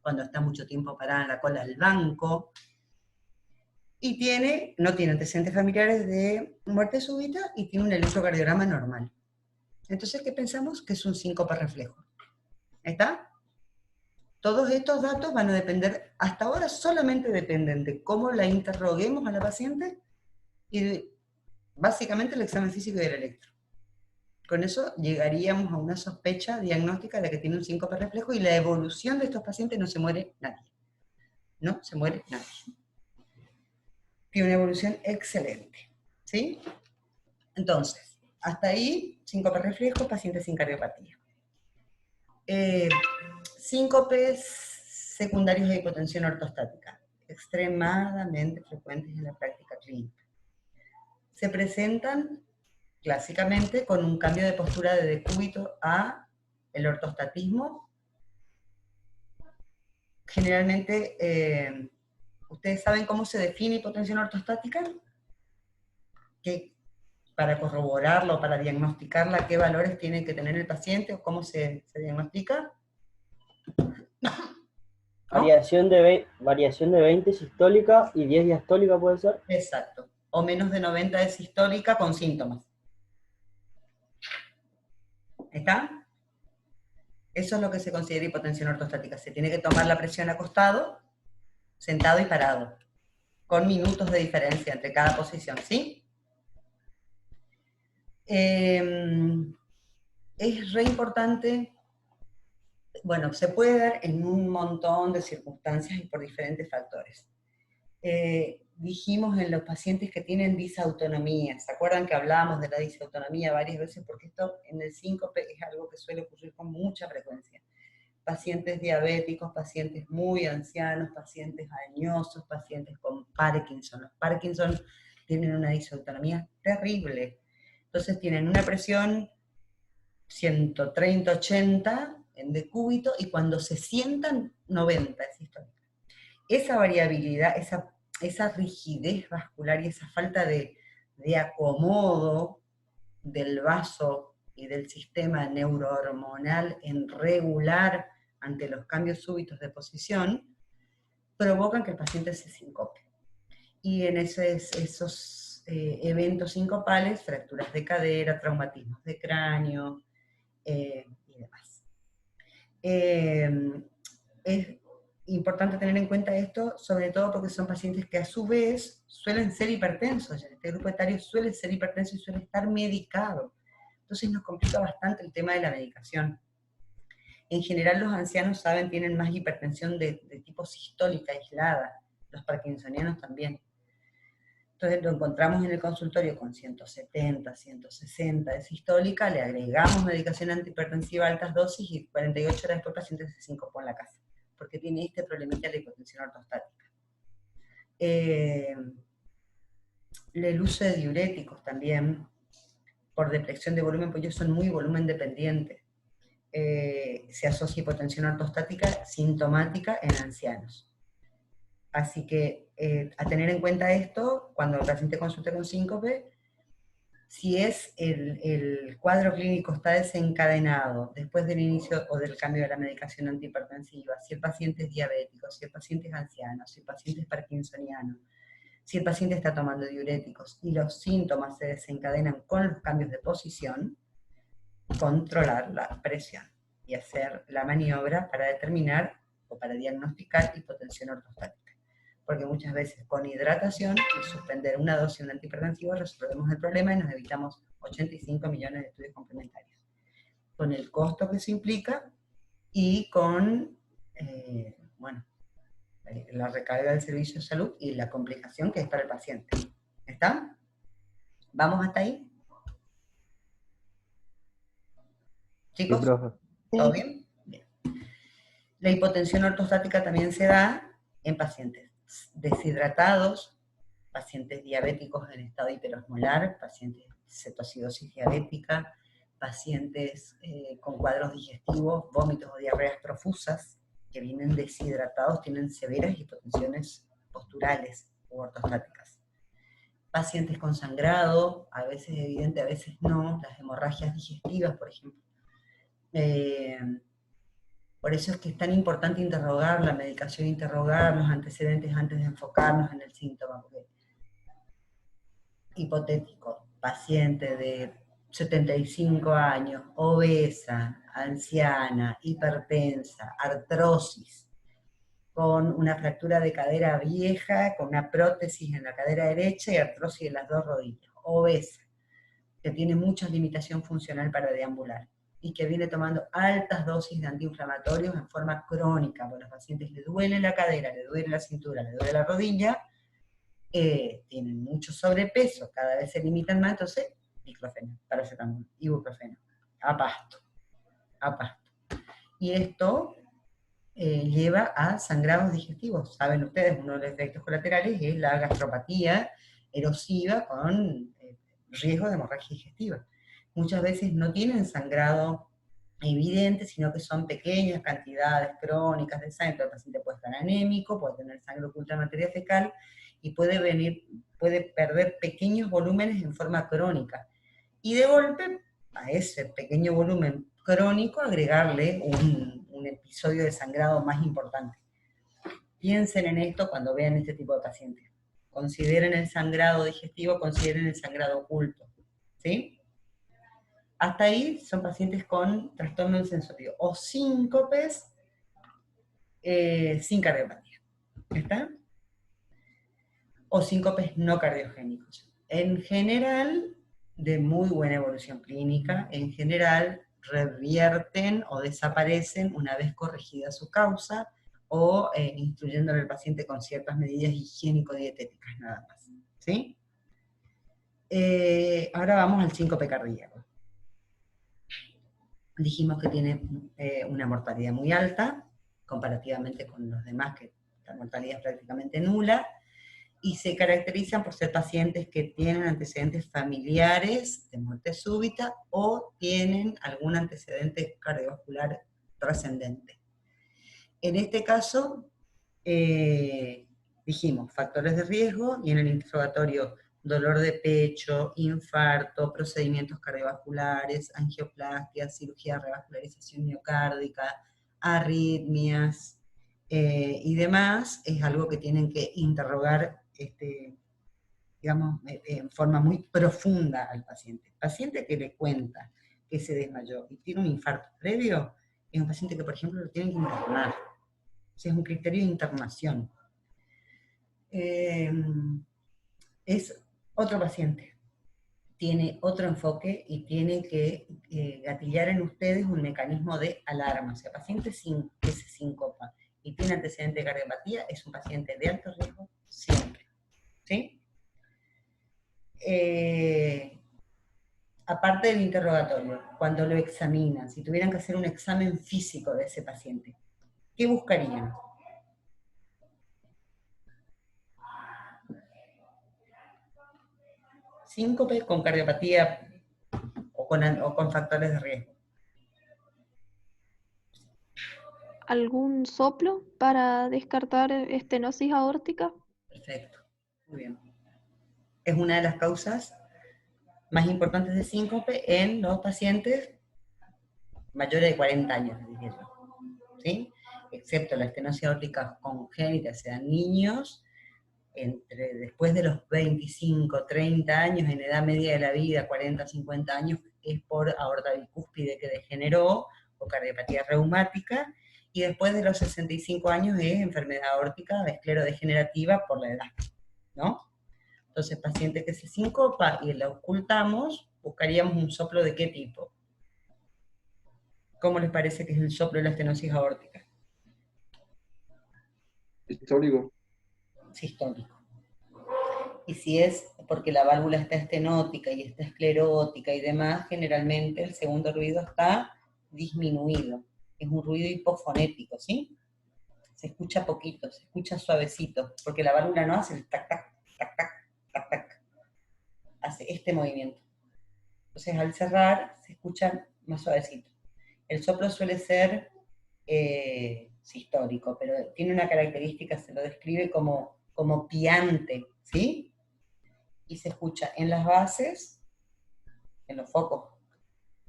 cuando está mucho tiempo parada en la cola del banco, y no tiene antecedentes familiares de muerte súbita y tiene un electrocardiograma normal. Entonces, ¿qué pensamos? Que es un síncope reflejo. ¿Está? Todos estos datos van a depender, hasta ahora solamente dependen de cómo la interroguemos a la paciente y básicamente el examen físico y el electro. Con eso llegaríamos a una sospecha diagnóstica de que tiene un síncope reflejo y la evolución de estos pacientes no se muere nadie. No se muere nadie. Tiene una evolución excelente. ¿Sí? Entonces, hasta ahí, síncope reflejo, paciente sin cardiopatía. Síncopes secundarios de hipotensión ortostática, extremadamente frecuentes en la práctica clínica. Se presentan clásicamente con un cambio de postura de decúbito a el ortostatismo. Generalmente, ¿ustedes saben cómo se define hipotensión ortostática? Para corroborarlo, para diagnosticarla, ¿qué valores tiene que tener el paciente o cómo se diagnostica? ¿No? Variación de 20 sistólica y 10 diastólica, ¿puede ser? Exacto. O menos de 90 de sistólica con síntomas. ¿Está? Eso es lo que se considera hipotensión ortostática. Se tiene que tomar la presión acostado, sentado y parado, con minutos de diferencia entre cada posición, ¿sí? Es re importante, bueno, se puede dar en un montón de circunstancias y por diferentes factores. Dijimos en los pacientes que tienen disautonomía, ¿se acuerdan que hablábamos de la disautonomía varias veces? Porque esto en el síncope es algo que suele ocurrir con mucha frecuencia. Pacientes diabéticos, pacientes muy ancianos, pacientes añosos, pacientes con Parkinson. Los Parkinson tienen una disautonomía terrible. Entonces tienen una presión 130-80 en decúbito y cuando se sientan 90 es histórica. Esa variabilidad, esa rigidez vascular y esa falta de acomodo del vaso y del sistema neurohormonal en regular ante los cambios súbitos de posición, provocan que el paciente se sincope. Y en esos eventos sincopales, fracturas de cadera, traumatismos de cráneo y demás. Es importante tener en cuenta esto, sobre todo porque son pacientes que a su vez suelen ser hipertensos, este grupo etario suele ser hipertenso y suele estar medicado. Entonces nos complica bastante el tema de la medicación. En general los ancianos tienen más hipertensión de tipo sistólica aislada, los parkinsonianos también. Entonces lo encontramos en el consultorio con 170, 160 de sistólica, le agregamos medicación antihipertensiva a altas dosis y 48 horas después el paciente se sincopó en la casa, porque tiene este problemita de la hipotensión ortostática. El uso de diuréticos también, por depresión de volumen, pues ellos son muy volumen dependientes. Se asocia hipotensión ortostática sintomática en ancianos. Así que a tener en cuenta esto, cuando el paciente consulte con síncope, si es el cuadro clínico está desencadenado después del inicio o del cambio de la medicación antihipertensiva, si el paciente es diabético, si el paciente es anciano, si el paciente es parkinsoniano, si el paciente está tomando diuréticos y los síntomas se desencadenan con los cambios de posición, controlar la presión y hacer la maniobra para determinar o para diagnosticar hipotensión ortostática. Porque muchas veces con hidratación y suspender una dosis de un antihipertensivo resolvemos el problema y nos evitamos 85 millones de estudios complementarios. Con el costo que eso implica y con la recarga del servicio de salud y la complicación que es para el paciente. ¿Está? ¿Vamos hasta ahí? ¿Chicos? Sí, profe. ¿Todo bien? Bien. La hipotensión ortostática también se da en pacientes deshidratados, pacientes diabéticos en estado hiperosmolar, pacientes cetocidosis diabética, pacientes con cuadros digestivos, vómitos o diarreas profusas, que vienen deshidratados, tienen severas hipotensiones posturales u ortostáticas. Pacientes con sangrado, a veces evidente, a veces no, las hemorragias digestivas, por ejemplo. Por eso es que es tan importante interrogar la medicación, interrogar los antecedentes antes de enfocarnos en el síntoma. Porque, hipotético, paciente de 75 años, obesa, anciana, hipertensa, artrosis, con una fractura de cadera vieja, con una prótesis en la cadera derecha y artrosis en las dos rodillas, obesa, que tiene mucha limitación funcional para deambular, y que viene tomando altas dosis de antiinflamatorios en forma crónica, porque a los pacientes le duele la cadera, le duele la cintura, le duele la rodilla, tienen mucho sobrepeso, cada vez se limitan más, entonces, diclofenac, paracetamol, ibuprofeno, a pasto. Y esto lleva a sangrados digestivos. Saben ustedes, uno de los efectos colaterales es la gastropatía erosiva con riesgo de hemorragia digestiva. Muchas veces no tienen sangrado evidente, sino que son pequeñas cantidades crónicas de sangre. El paciente puede estar anémico, puede tener sangre oculta en materia fecal, y puede perder pequeños volúmenes en forma crónica. Y de golpe, a ese pequeño volumen crónico, agregarle un episodio de sangrado más importante. Piensen en esto cuando vean este tipo de pacientes. Consideren el sangrado digestivo, consideren el sangrado oculto. ¿Sí? Hasta ahí son pacientes con trastorno del sensorido o síncopes sin cardiopatía. ¿Está? O síncopes no cardiogénicos. En general, de muy buena evolución clínica, en general revierten o desaparecen una vez corregida su causa o instruyéndole al paciente con ciertas medidas higiénico-dietéticas nada más. ¿Sí? Ahora vamos al síncope cardíaco. Dijimos que tiene una mortalidad muy alta, comparativamente con los demás, que la mortalidad es prácticamente nula, y se caracterizan por ser pacientes que tienen antecedentes familiares de muerte súbita o tienen algún antecedente cardiovascular trascendente. En este caso, dijimos factores de riesgo, y en el interrogatorio dolor de pecho, infarto, procedimientos cardiovasculares, angioplastia, cirugía de revascularización miocárdica, arritmias y demás, es algo que tienen que interrogar digamos, en forma muy profunda al paciente. El paciente que le cuenta que se desmayó y tiene un infarto previo, es un paciente que, por ejemplo, lo tienen que internar. O sea, es un criterio de internación. Es otro paciente. Tiene otro enfoque y tiene que gatillar en ustedes un mecanismo de alarma. O sea, paciente que se sincopa y tiene antecedente de cardiopatía es un paciente de alto riesgo siempre. ¿Sí? Aparte del interrogatorio, cuando lo examinan, si tuvieran que hacer un examen físico de ese paciente, ¿qué buscarían? Síncope con cardiopatía o con factores de riesgo. ¿Algún soplo para descartar estenosis aórtica? Perfecto, muy bien. Es una de las causas más importantes de síncope en los pacientes mayores de 40 años, diría yo. ¿Sí? Excepto la estenosis aórtica congénita, sean niños, después de los 25, 30 años, en edad media de la vida, 40, 50 años, es por aorta bicúspide que degeneró, o cardiopatía reumática, y después de los 65 años es enfermedad aórtica esclerodegenerativa por la edad, ¿no? Entonces, paciente que se sincopa y la ocultamos, buscaríamos un soplo ¿de qué tipo? ¿Cómo les parece que es el soplo de la estenosis aórtica? Histórico. Sistólico. Y si es porque la válvula está estenótica y está esclerótica y demás, generalmente el segundo ruido está disminuido. Es un ruido hipofonético, ¿sí? Se escucha poquito, se escucha suavecito, porque la válvula no hace el tac, tac, tac, tac, tac, tac. Hace este movimiento. Entonces al cerrar se escucha más suavecito. El soplo suele ser sistólico, pero tiene una característica, se lo describe como piante, ¿sí? Y se escucha en las bases, en los focos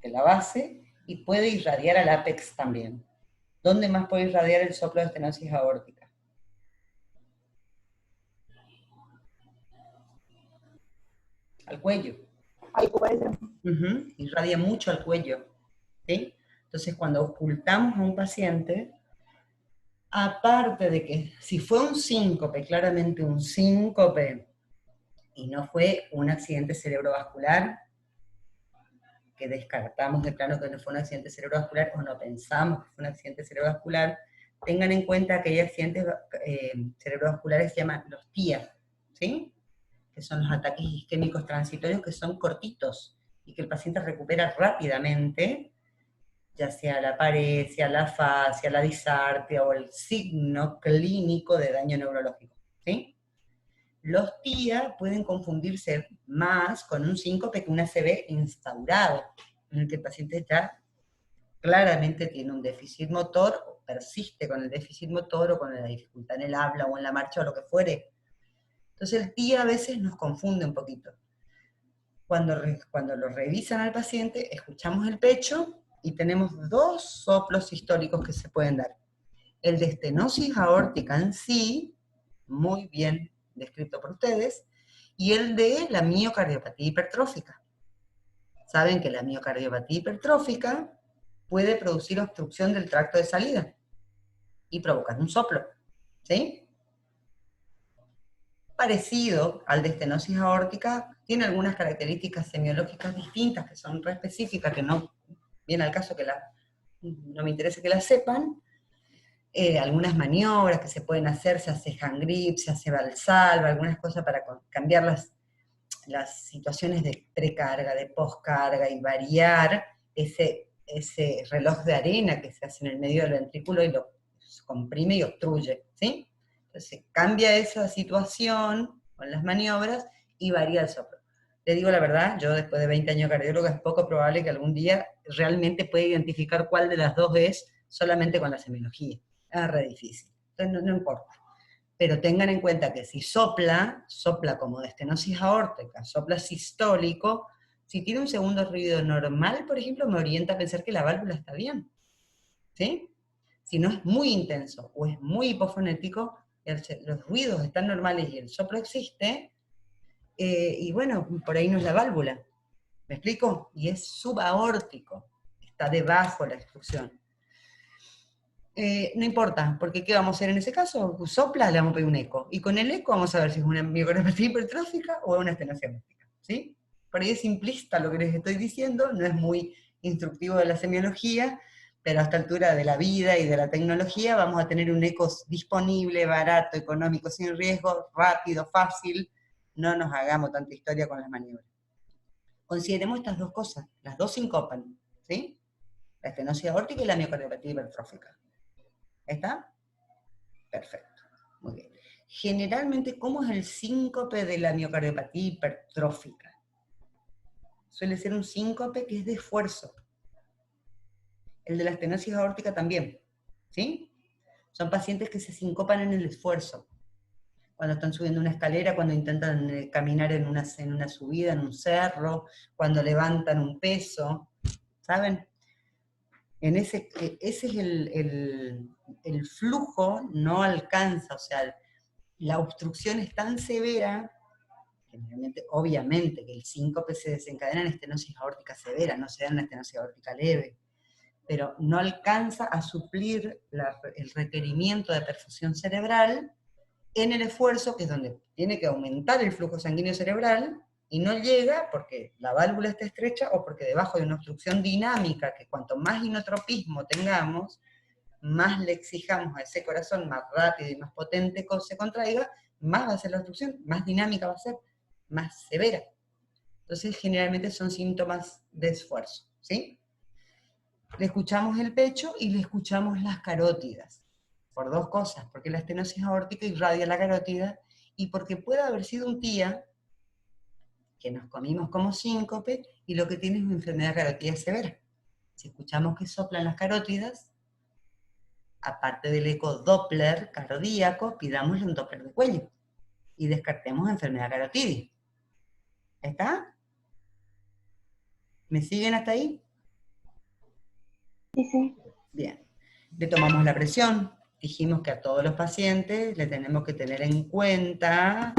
de la base, y puede irradiar al ápex también. ¿Dónde más puede irradiar el soplo de estenosis aórtica? Al cuello. Al cuello. Irradia mucho al cuello, ¿sí? Entonces, cuando ocultamos a un paciente, aparte de que si fue un síncope, claramente un síncope, y no fue un accidente cerebrovascular, que descartamos de plano que no fue un accidente cerebrovascular, o no pensamos que fue un accidente cerebrovascular, tengan en cuenta que hay accidentes cerebrovasculares que se llaman los TIA, ¿sí? Que son los ataques isquémicos transitorios, que son cortitos, y que el paciente recupera rápidamente, ya sea la paresia, la fascia, la disartria o el signo clínico de daño neurológico, ¿sí? Los TIA pueden confundirse más con un síncope que un ACV instaurado, en el que el paciente ya claramente tiene un déficit motor, o persiste con el déficit motor, o con la dificultad en el habla, o en la marcha, o lo que fuere. Entonces el TIA a veces nos confunde un poquito. Cuando lo revisan al paciente, escuchamos el pecho, y tenemos dos soplos sistólicos que se pueden dar. El de estenosis aórtica en sí, muy bien descrito por ustedes, y el de la miocardiopatía hipertrófica. Saben que la miocardiopatía hipertrófica puede producir obstrucción del tracto de salida y provocar un soplo, ¿sí? Parecido al de estenosis aórtica, tiene algunas características semiológicas distintas que son re específicas, que no viene al caso que no me interesa que las sepan. Algunas maniobras que se pueden hacer, se hace hand grip, se hace valsalva, algunas cosas para cambiar las situaciones de precarga, de poscarga, y variar ese reloj de arena que se hace en el medio del ventrículo y lo comprime y obstruye, ¿sí? Entonces cambia esa situación con las maniobras y varía el soplo. Le digo la verdad, yo después de 20 años de cardióloga es poco probable que algún día realmente pueda identificar cuál de las dos es solamente con la semiología. Es re difícil, entonces no importa. Pero tengan en cuenta que si sopla como de estenosis aórtica, sopla sistólico, si tiene un segundo ruido normal, por ejemplo, me orienta a pensar que la válvula está bien, ¿sí? Si no es muy intenso o es muy hipofonético, los ruidos están normales y el soplo existe, y bueno, por ahí no es la válvula, ¿me explico? Y es subaórtico, está debajo la obstrucción. No importa, porque ¿qué vamos a hacer en ese caso? Sopla, le vamos a pedir un eco. Y con el eco vamos a ver si es una miocardiopatía hipertrófica o una estenosis aórtica, ¿sí? Por ahí es simplista lo que les estoy diciendo, no es muy instructivo de la semiología, pero a esta altura de la vida y de la tecnología vamos a tener un eco disponible, barato, económico, sin riesgo, rápido, fácil. No nos hagamos tanta historia con las maniobras. Consideremos estas dos cosas, las dos sincopan, ¿sí? La estenosis aórtica y la miocardiopatía hipertrófica. ¿Está? Perfecto. Muy bien. Generalmente, ¿cómo es el síncope de la miocardiopatía hipertrófica? Suele ser un síncope que es de esfuerzo. El de la estenosis aórtica también, ¿sí? Son pacientes que se sincopan en el esfuerzo. Cuando están subiendo una escalera, cuando intentan caminar en una subida, en un cerro, cuando levantan un peso, ¿saben? Ese es el flujo, no alcanza, o sea, la obstrucción es tan severa, generalmente, obviamente, que el síncope se desencadena en estenosis aórtica severa, no se da en estenosis aórtica leve, pero no alcanza a suplir el requerimiento de perfusión cerebral en el esfuerzo, que es donde tiene que aumentar el flujo sanguíneo cerebral, y no llega porque la válvula está estrecha o porque debajo hay una obstrucción dinámica, que cuanto más inotropismo tengamos, más le exijamos a ese corazón, más rápido y más potente se contraiga, más va a ser la obstrucción, más dinámica va a ser, más severa. Entonces generalmente son síntomas de esfuerzo, ¿sí? Le escuchamos el pecho y le escuchamos las carótidas, por dos cosas, porque la estenosis aórtica irradia la carótida, y porque puede haber sido un TIA que nos comimos como síncope, y lo que tiene es una enfermedad carótida severa. Si escuchamos que soplan las carótidas, aparte del eco Doppler cardíaco, pidámosle un Doppler de cuello y descartemos enfermedad carotidia. ¿Está? ¿Me siguen hasta ahí? Sí, sí. Bien. Le tomamos la presión. Dijimos que a todos los pacientes le tenemos que tener en cuenta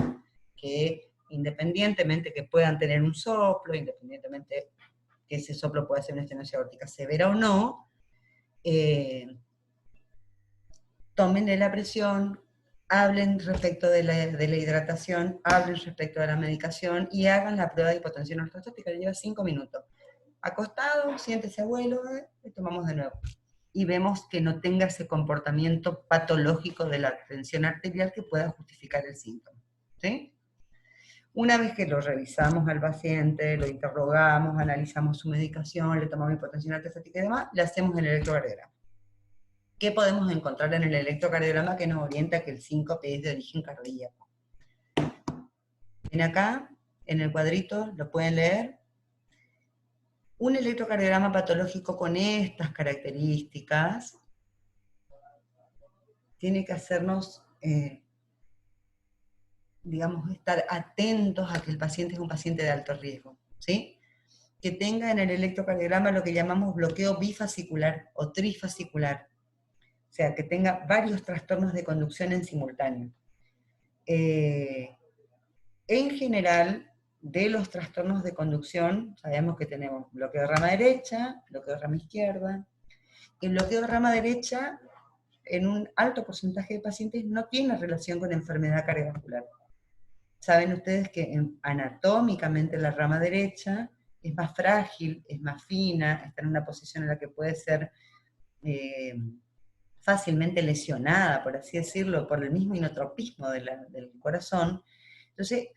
que independientemente que puedan tener un soplo, independientemente que ese soplo pueda ser una estenosis aórtica severa o no, tómenle la presión, hablen respecto de la hidratación, hablen respecto de la medicación y hagan la prueba de hipotensión ortostática, que lleva 5 minutos. Acostado, siéntese abuelo, le tomamos de nuevo. Y vemos que no tenga ese comportamiento patológico de la tensión arterial que pueda justificar el síntoma. ¿Sí? Una vez que lo revisamos al paciente, lo interrogamos, analizamos su medicación, le tomamos hipotensión ortostática y demás, le hacemos el electrocardiograma. ¿Qué podemos encontrar en el electrocardiograma que nos orienta que el síncope es de origen cardíaco? Ven acá, en el cuadrito, lo pueden leer. Un electrocardiograma patológico con estas características tiene que hacernos, digamos, estar atentos a que el paciente es un paciente de alto riesgo, ¿sí? Que tenga en el electrocardiograma lo que llamamos bloqueo bifascicular o trifascicular, o sea, que tenga varios trastornos de conducción en simultáneo. En general, de los trastornos de conducción, sabemos que tenemos bloqueo de rama derecha, bloqueo de rama izquierda. El bloqueo de rama derecha, en un alto porcentaje de pacientes, no tiene relación con enfermedad cardiovascular. Saben ustedes que anatómicamente la rama derecha es más frágil, es más fina, está en una posición en la que puede ser fácilmente lesionada, por así decirlo, por el mismo inotropismo del corazón. Entonces,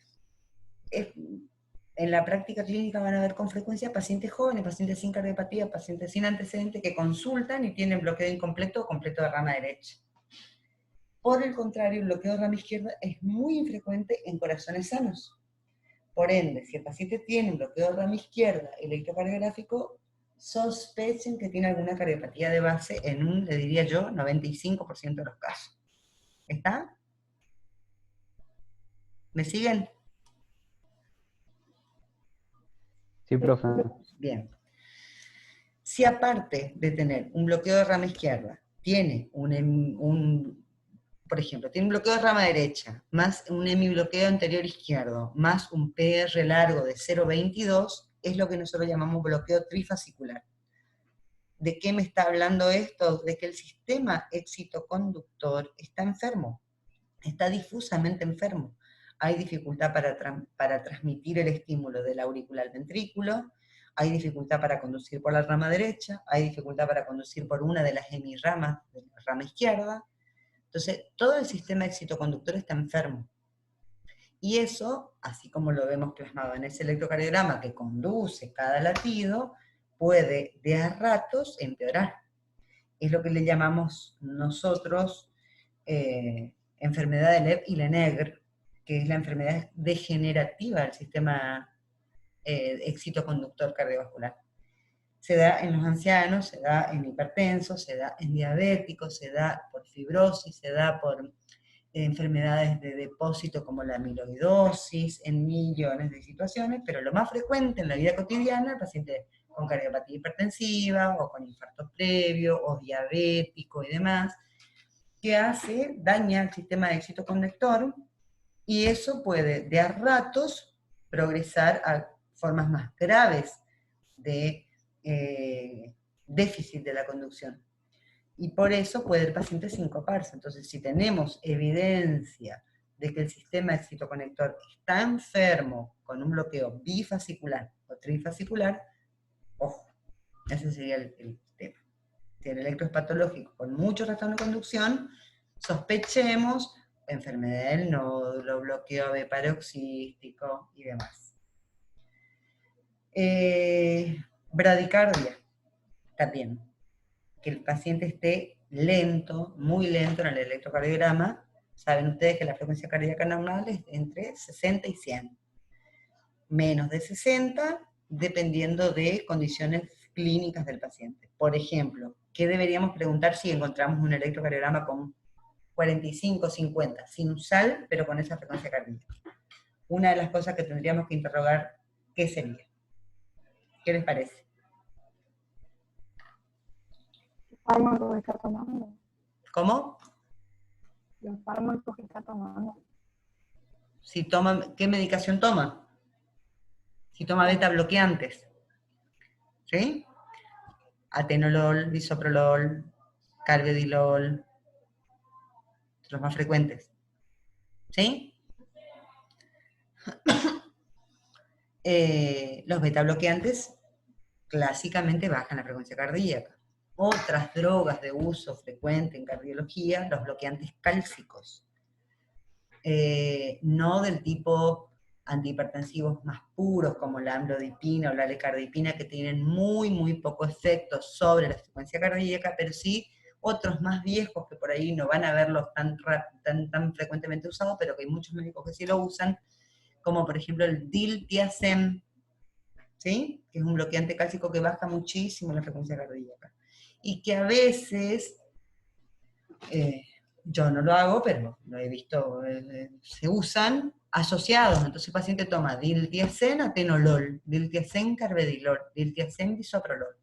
en la práctica clínica van a ver con frecuencia pacientes jóvenes, pacientes sin cardiopatía, pacientes sin antecedentes que consultan y tienen bloqueo incompleto o completo de rama derecha. Por el contrario, el bloqueo de rama izquierda es muy infrecuente en corazones sanos. Por ende, si el paciente tiene un bloqueo de rama izquierda electrocardiográfico, sospechen que tiene alguna cardiopatía de base en un, le diría yo, 95% de los casos. ¿Está? ¿Me siguen? Sí, profe. Bien. Si aparte de tener un bloqueo de rama izquierda, tiene por ejemplo, tiene un bloqueo de rama derecha, más un hemibloqueo anterior izquierdo, más un PR largo de 0,22, es lo que nosotros llamamos bloqueo trifascicular. ¿De qué me está hablando esto? De que el sistema excitoconductor está enfermo, está difusamente enfermo. Hay dificultad para transmitir el estímulo del auricular al ventrículo, hay dificultad para conducir por la rama derecha, hay dificultad para conducir por una de las hemirramas de la rama izquierda. Entonces, todo el sistema excitoconductor está enfermo. Y eso, así como lo vemos plasmado en ese electrocardiograma que conduce cada latido, puede de a ratos empeorar. Es lo que le llamamos nosotros enfermedad de Lev y Lenegre, que es la enfermedad degenerativa del sistema excitoconductor cardiovascular. Se da en los ancianos, se da en hipertensos, se da en diabéticos, se da por fibrosis, se da por enfermedades de depósito como la amiloidosis, en millones de situaciones, pero lo más frecuente en la vida cotidiana, el paciente con cardiopatía hipertensiva, o con infarto previo, o diabético y demás, que daña el sistema excitoconductor, y eso puede de a ratos progresar a formas más graves de déficit de la conducción. Y por eso puede el paciente sincoparse. Entonces, si tenemos evidencia de que el sistema excitoconductor está enfermo con un bloqueo bifascicular o trifascicular, ojo, ese sería el tema. Si el electro es patológico con mucho trastorno de conducción, sospechemos enfermedad del nódulo, bloqueo B paroxístico y demás. Bradicardia, también. Que el paciente esté lento, muy lento en el electrocardiograma. Saben ustedes que la frecuencia cardíaca normal es entre 60 y 100. menos de 60, dependiendo de condiciones clínicas del paciente. Por ejemplo, ¿qué deberíamos preguntar si encontramos un electrocardiograma con 45, 50, sinusal, pero con esa frecuencia cardíaca? Una de las cosas que tendríamos que interrogar, ¿qué sería? ¿Qué les parece? ¿Los fármacos que está tomando? ¿Cómo? Los fármacos que está tomando. Si toma, ¿qué medicación toma? Si toma beta bloqueantes, ¿sí? Atenolol, bisoprolol, carvedilol, los más frecuentes, ¿sí? Los beta bloqueantes clásicamente bajan la frecuencia cardíaca. Otras drogas de uso frecuente en cardiología, los bloqueantes cálcicos. No del tipo antihipertensivos más puros como la amlodipina o la lecardipina, que tienen muy poco efecto sobre la frecuencia cardíaca, pero sí otros más viejos que por ahí no van a verlos tan frecuentemente usados, pero que hay muchos médicos que sí lo usan, como por ejemplo el diltiazem, ¿sí? Que es un bloqueante cálcico que baja muchísimo la frecuencia cardíaca. Y que a veces, yo no lo hago, pero lo he visto, se usan asociados. Entonces el paciente toma diltiazem, atenolol, diltiazem, carvedilol, diltiazem, bisoprolol.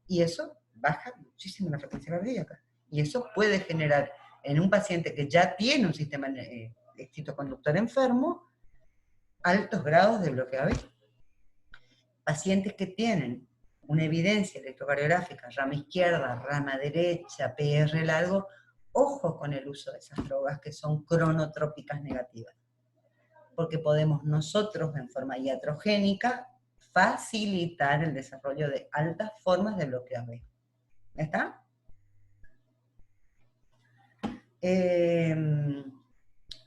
Y eso baja muchísimo la frecuencia cardíaca. Y eso puede generar en un paciente que ya tiene un sistema excitoconductor enfermo, altos grados de bloqueo AB. Pacientes que tienen una evidencia electrocardiográfica, rama izquierda, rama derecha, PR largo, ojo con el uso de esas drogas que son cronotrópicas negativas. Porque podemos nosotros, en forma iatrogénica, facilitar el desarrollo de altas formas de bloqueo AB. ¿Ya está?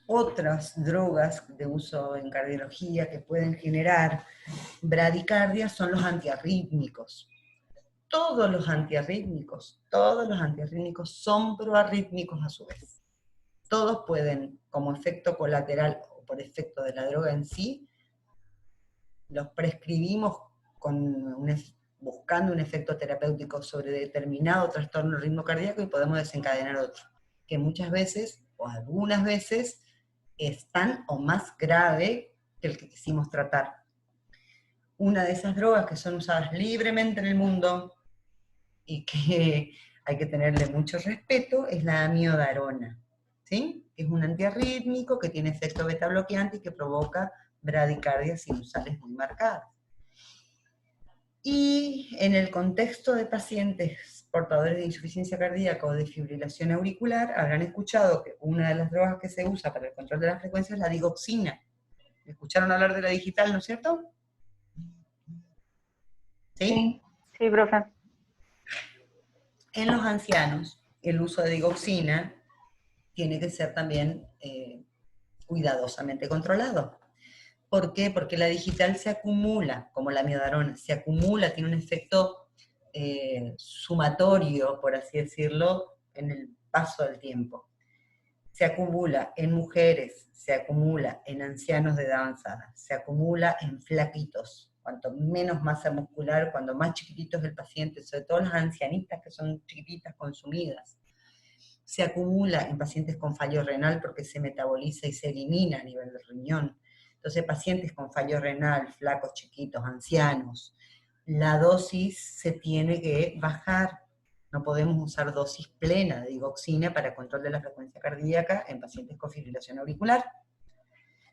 Otras drogas de uso en cardiología que pueden generar bradicardia son los antiarrítmicos. Todos los antiarrítmicos son proarrítmicos a su vez. Todos pueden, como efecto colateral o por efecto de la droga en sí, los prescribimos buscando un efecto terapéutico sobre determinado trastorno del ritmo cardíaco y podemos desencadenar otro, que muchas veces, o algunas veces, es tan o más grave que el que quisimos tratar. Una de esas drogas que son usadas libremente en el mundo y que hay que tenerle mucho respeto es la amiodarona, ¿sí? Es un antiarrítmico que tiene efecto beta bloqueante y que provoca bradicardias sinusales muy marcadas. Y en el contexto de pacientes portadores de insuficiencia cardíaca o de fibrilación auricular, habrán escuchado que una de las drogas que se usa para el control de la frecuencia es la digoxina. ¿Escucharon hablar de la digital, no es cierto? ¿Sí? Sí, profe. En los ancianos, el uso de digoxina tiene que ser también cuidadosamente controlado. ¿Por qué? Porque la digital se acumula, como la amiodarona, se acumula, tiene un efecto sumatorio, por así decirlo, en el paso del tiempo. Se acumula en mujeres, se acumula en ancianos de edad avanzada, se acumula en flaquitos. Cuanto menos masa muscular, cuando más chiquitito es el paciente, sobre todo las ancianitas que son chiquititas consumidas. Se acumula en pacientes con fallo renal porque se metaboliza y se elimina a nivel del riñón. Entonces, pacientes con fallo renal, flacos, chiquitos, ancianos, la dosis se tiene que bajar. No podemos usar dosis plena de digoxina para control de la frecuencia cardíaca en pacientes con fibrilación auricular.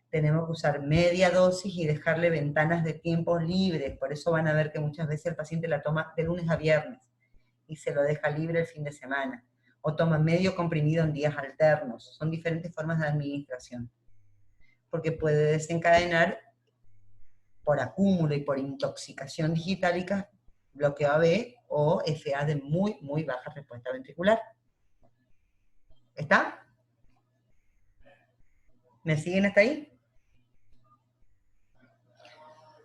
Tenemos que usar media dosis y dejarle ventanas de tiempos libres. Por eso van a ver que muchas veces el paciente la toma de lunes a viernes y se lo deja libre el fin de semana. O toma medio comprimido en días alternos. Son diferentes formas de administración. Porque puede desencadenar por acúmulo y por intoxicación digitálica bloqueo AB o FA de muy baja respuesta ventricular. ¿Está? ¿Me siguen hasta ahí?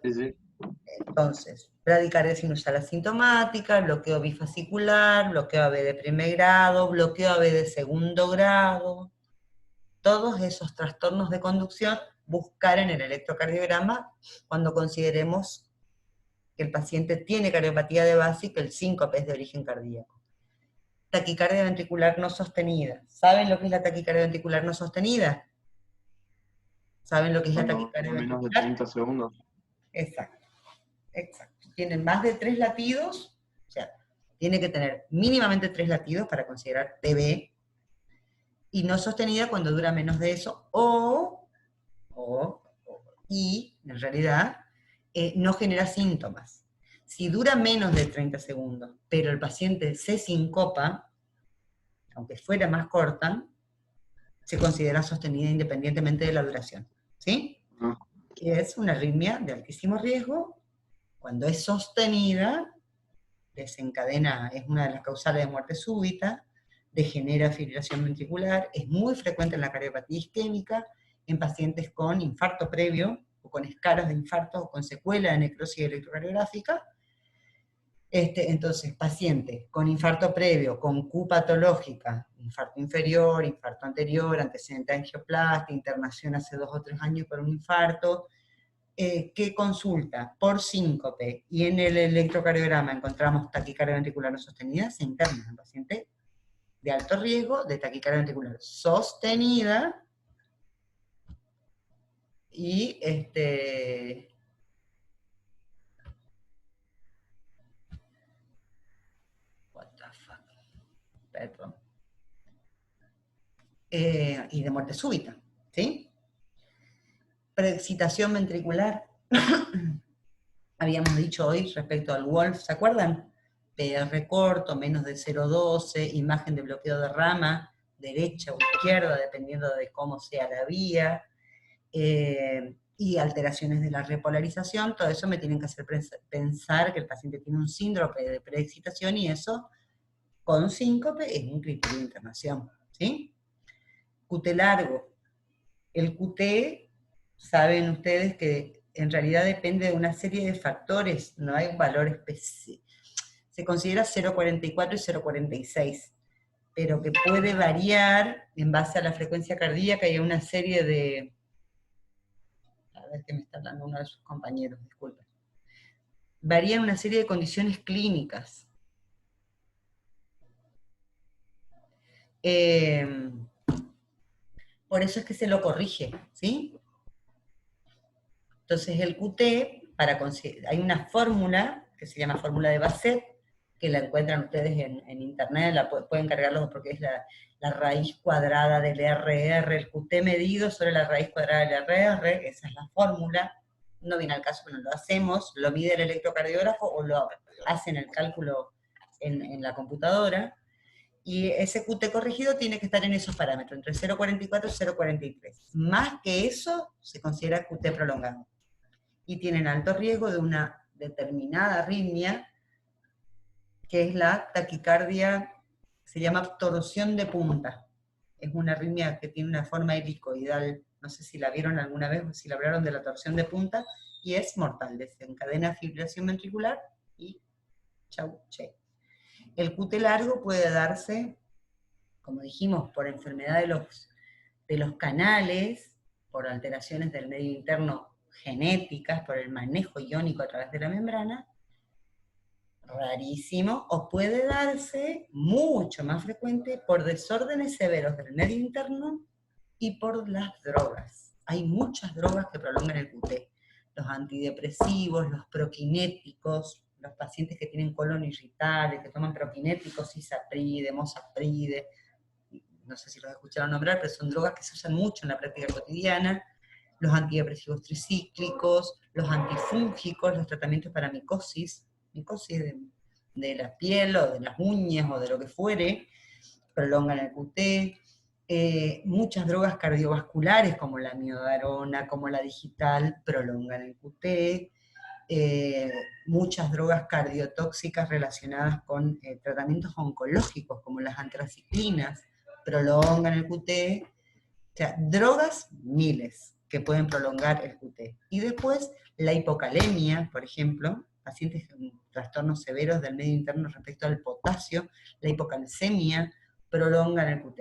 Sí. Entonces, bradicardia sinusal asintomática, bloqueo bifascicular, bloqueo AB de primer grado, bloqueo AB de segundo grado. Todos esos trastornos de conducción buscar en el electrocardiograma cuando consideremos que el paciente tiene cardiopatía de base y que el síncope es de origen cardíaco. Taquicardia ventricular no sostenida. ¿Saben lo que es la taquicardia ventricular no sostenida? ¿Saben lo que es la Cuando taquicardia menos de ventricular? 30 segundos. Exacto, exacto. Tienen más de 3 latidos, o sea, tiene que tener mínimamente 3 latidos para considerar TB, y no sostenida cuando dura menos de eso, y en realidad no genera síntomas. Si dura menos de 30 segundos, pero el paciente se sincopa, aunque fuera más corta, se considera sostenida independientemente de la duración, ¿sí? Que es una arritmia de altísimo riesgo. Cuando es sostenida, desencadena, es una de las causales de muerte súbita, degenera fibrilación ventricular, es muy frecuente en la cardiopatía isquémica, en pacientes con infarto previo, o con escalas de infarto, o con secuela de necrosis electrocardiográfica. Entonces, paciente con infarto previo, con Q patológica, infarto inferior, infarto anterior, antecedente de angioplastia, internación hace 2 o 3 años por un infarto, que consulta por síncope y en el electrocardiograma encontramos taquicardia ventricular no sostenida, se interna en paciente de alto riesgo de taquicardia ventricular sostenida y what the fuck, perdón, y de muerte súbita, ¿sí? Preexcitación ventricular. Habíamos dicho hoy respecto al Wolf, ¿se acuerdan? PR corto, menos de 0,12, imagen de bloqueo de rama, derecha o izquierda, dependiendo de cómo sea la vía, y alteraciones de la repolarización. Todo eso me tienen que hacer pensar que el paciente tiene un síndrome de preexcitación, y eso, con síncope, es un criterio de internación, ¿sí? QT largo. El QT, saben ustedes que en realidad depende de una serie de factores, no hay un valor específico. Se considera 0,44 y 0,46, pero que puede variar en base a la frecuencia cardíaca y a una serie de... A ver qué me está hablando uno de sus compañeros, disculpen. Varía en una serie de condiciones clínicas. Por eso es que se lo corrige, ¿sí? Entonces el QT, hay una fórmula que se llama fórmula de Basset, que la encuentran ustedes en internet, pueden cargarlo porque es la raíz cuadrada del RR, el QT medido sobre la raíz cuadrada del RR, esa es la fórmula. No viene al caso, pero lo hacemos, lo mide el electrocardiógrafo o lo hacen el cálculo en la computadora, y ese QT corregido tiene que estar en esos parámetros, entre 0,44 y 0,43. Más que eso, se considera QT prolongado. Y tienen alto riesgo de una determinada arritmia, que es la taquicardia, se llama torsión de punta. Es una arritmia que tiene una forma helicoidal, no sé si la vieron alguna vez o si la hablaron de la torsión de punta, y es mortal, desencadena fibrilación ventricular y chau, che. El QT largo puede darse, como dijimos, por enfermedad de los canales, por alteraciones del medio interno genéticas, por el manejo iónico a través de la membrana, rarísimo, o puede darse, mucho más frecuente, por desórdenes severos del medio interno y por las drogas. Hay muchas drogas que prolongan el QT. Los antidepresivos, los proquinéticos, los pacientes que tienen colon irritable, que toman proquinéticos, isapride, mosapride, no sé si los escucharon nombrar, pero son drogas que se usan mucho en la práctica cotidiana. Los antidepresivos tricíclicos, los antifúngicos, los tratamientos para micosis de la piel o de las uñas o de lo que fuere, prolongan el QT. Muchas drogas cardiovasculares como la miodarona, como la digital, prolongan el QT. Muchas drogas cardiotóxicas relacionadas con tratamientos oncológicos como las antraciclinas prolongan el QT. O sea, drogas miles que pueden prolongar el QT. Y después la hipocalemia, por ejemplo, pacientes con trastornos severos del medio interno respecto al potasio, la hipocalcemia, prolongan el QT.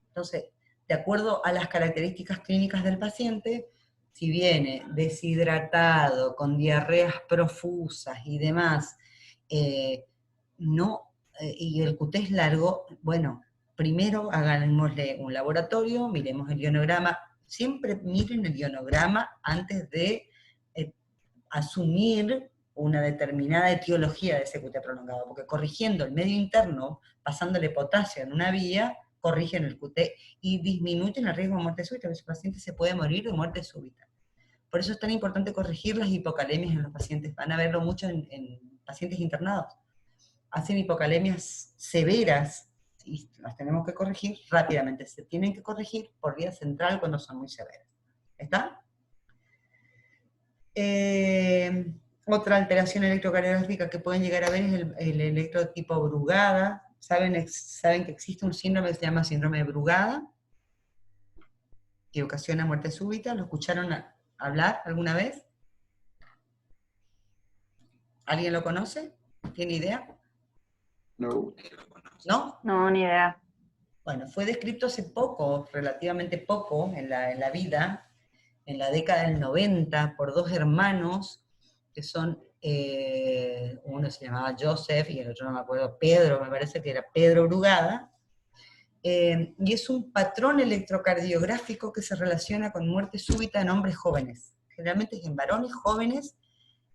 Entonces, de acuerdo a las características clínicas del paciente, si viene deshidratado, con diarreas profusas y demás, y el QT es largo, bueno, primero hagámosle un laboratorio, miremos el ionograma, siempre miren el ionograma antes de asumir una determinada etiología de ese QT prolongado, porque corrigiendo el medio interno, pasándole potasio en una vía, corrigen el QT y disminuyen el riesgo de muerte súbita, porque ese paciente se puede morir de muerte súbita. Por eso es tan importante corregir las hipocalemias en los pacientes. Van a verlo mucho en pacientes internados. Hacen hipocalemias severas y las tenemos que corregir rápidamente. Se tienen que corregir por vía central cuando son muy severas. ¿Está? Otra alteración electrocardiográfica que pueden llegar a ver es el electrotipo Brugada. ¿Saben que existe un síndrome que se llama síndrome de Brugada? Que ocasiona muerte súbita. ¿Lo escucharon hablar alguna vez? ¿Alguien lo conoce? ¿Tiene idea? No. ¿No? No, ni idea. Bueno, fue descrito hace poco, relativamente poco, en la vida, en la década del 90, por dos hermanos, que son, uno se llamaba Joseph y el otro no me acuerdo, Pedro, me parece que era Pedro Brugada, y es un patrón electrocardiográfico que se relaciona con muerte súbita en hombres jóvenes. Generalmente es en varones jóvenes,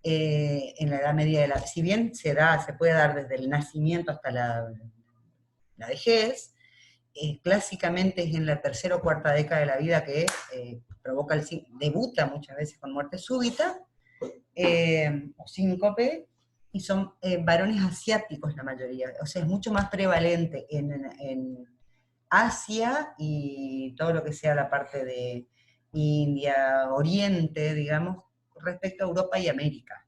en la edad media de la... Si bien se puede dar desde el nacimiento hasta la vejez, clásicamente es en la tercera o cuarta década de la vida que debuta muchas veces con muerte súbita, o síncope, y son varones asiáticos la mayoría, o sea, es mucho más prevalente en Asia y todo lo que sea la parte de India, Oriente, digamos, respecto a Europa y América.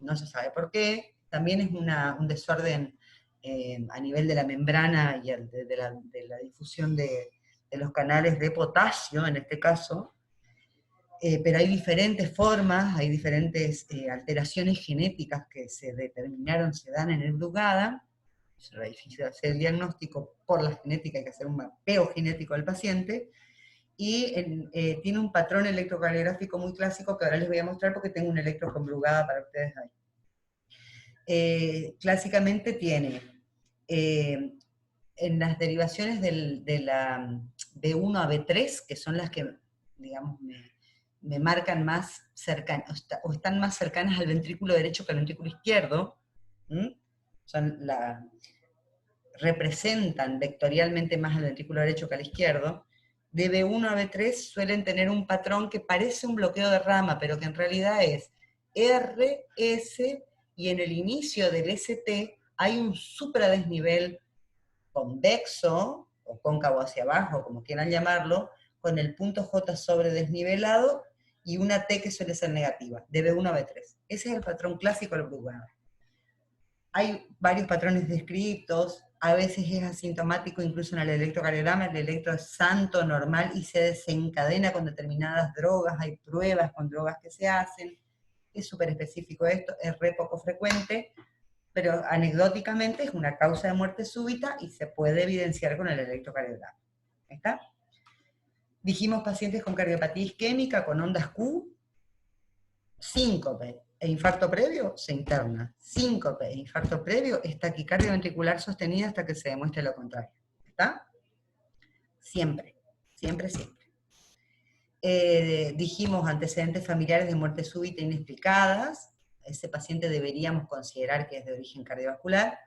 No se sabe por qué, también es un desorden a nivel de la membrana y de la difusión de los canales de potasio, en este caso, pero hay diferentes formas, hay diferentes alteraciones genéticas que se determinaron, se dan en el Brugada. Es difícil hacer el diagnóstico por la genética, hay que hacer un mapeo genético del paciente, y tiene un patrón electrocardiográfico muy clásico que ahora les voy a mostrar porque tengo un electro con Brugada para ustedes ahí. Clásicamente tiene, en las derivaciones de la B1 a B3, que son las que, digamos, me marcan más cercanas, o están más cercanas al ventrículo derecho que al ventrículo izquierdo, representan vectorialmente más al ventrículo derecho que al izquierdo. De B1 a B3 suelen tener un patrón que parece un bloqueo de rama, pero que en realidad es R, S, y en el inicio del ST hay un supradesnivel convexo, o cóncavo hacia abajo, como quieran llamarlo, con el punto J sobredesnivelado y una T que suele ser negativa, de B1 a B3. Ese es el patrón clásico del Brugada. Hay varios patrones descritos, a veces es asintomático incluso en el electrocardiograma, el electro es santo, normal, y se desencadena con determinadas drogas, hay pruebas con drogas que se hacen, es súper específico esto, es re poco frecuente, pero anecdóticamente es una causa de muerte súbita y se puede evidenciar con el electrocardiograma. ¿Está? Dijimos pacientes con cardiopatía isquémica, con ondas Q, síncope e infarto previo, se interna. Síncope e infarto previo es taquicardia ventricular sostenida hasta que se demuestre lo contrario. ¿Está? Siempre, siempre, siempre. Dijimos antecedentes familiares de muerte súbita inexplicadas. Ese paciente deberíamos considerar que es de origen cardiovascular.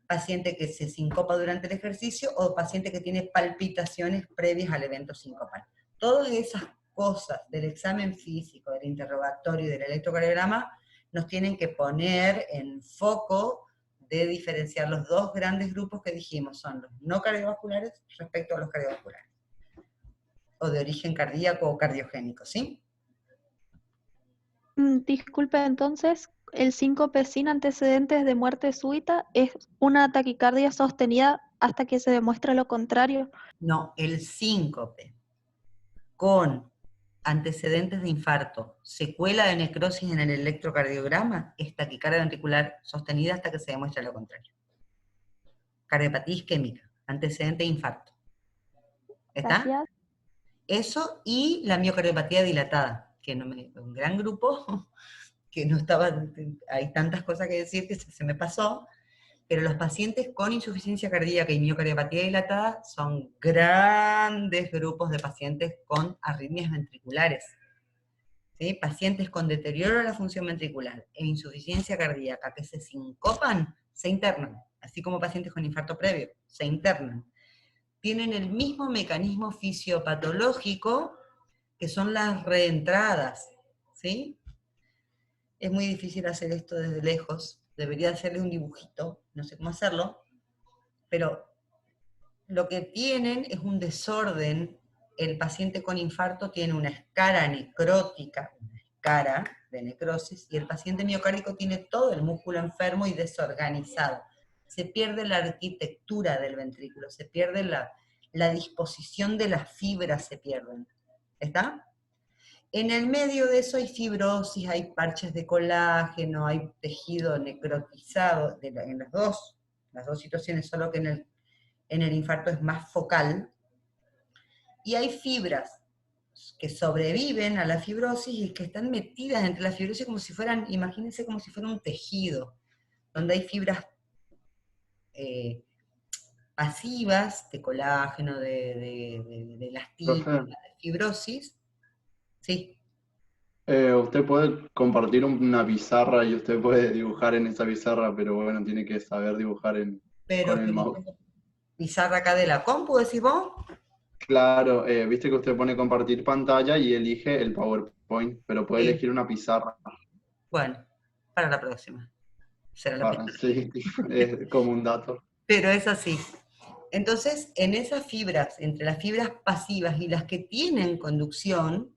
Paciente que se sincopa durante el ejercicio o paciente que tiene palpitaciones previas al evento sincopal. Todas esas cosas del examen físico, del interrogatorio y del electrocardiograma nos tienen que poner en foco de diferenciar los dos grandes grupos que dijimos, son los no cardiovasculares respecto a los cardiovasculares, o de origen cardíaco o cardiogénico, ¿sí? Disculpe, entonces, el síncope sin antecedentes de muerte súbita es una taquicardia sostenida hasta que se demuestre lo contrario. No, el síncope con antecedentes de infarto, secuela de necrosis en el electrocardiograma, es taquicardia ventricular sostenida hasta que se demuestre lo contrario. Cardiopatía isquémica, antecedente de infarto. ¿Está? Gracias. Eso y la miocardiopatía dilatada, que un gran grupo, que no estaba, hay tantas cosas que decir que se me pasó, pero los pacientes con insuficiencia cardíaca y miocardiopatía dilatada son grandes grupos de pacientes con arritmias ventriculares. ¿Sí? Pacientes con deterioro de la función ventricular e insuficiencia cardíaca que se sincopan, se internan, así como pacientes con infarto previo, se internan. Tienen el mismo mecanismo fisiopatológico que son las reentradas, ¿sí? Es muy difícil hacer esto desde lejos, debería hacerle un dibujito, no sé cómo hacerlo, pero lo que tienen es un desorden. El paciente con infarto tiene una escara necrótica, una escara de necrosis, y el paciente miocárdico tiene todo el músculo enfermo y desorganizado. Se pierde la arquitectura del ventrículo, se pierde la disposición de las fibras, se pierden. ¿Está? En el medio de eso hay fibrosis, hay parches de colágeno, hay tejido necrotizado, en las dos situaciones, solo que en el infarto es más focal, y hay fibras que sobreviven a la fibrosis y que están metidas entre la fibrosis como si fueran, imagínense como si fuera un tejido, donde hay fibras pasivas de colágeno, de elastina, Profe, de fibrosis. Sí, usted puede compartir una pizarra y usted puede dibujar en esa pizarra, pero bueno, tiene que saber dibujar con pero el que no mouse. tengo pizarra acá de la compu, decís vos. Claro, viste que usted pone compartir pantalla y elige el PowerPoint, pero puede Sí. elegir una pizarra. Bueno, para la próxima. Será la primera. Sí, es como un dato. Pero es así. Entonces, en esas fibras, entre las fibras pasivas y las que tienen conducción,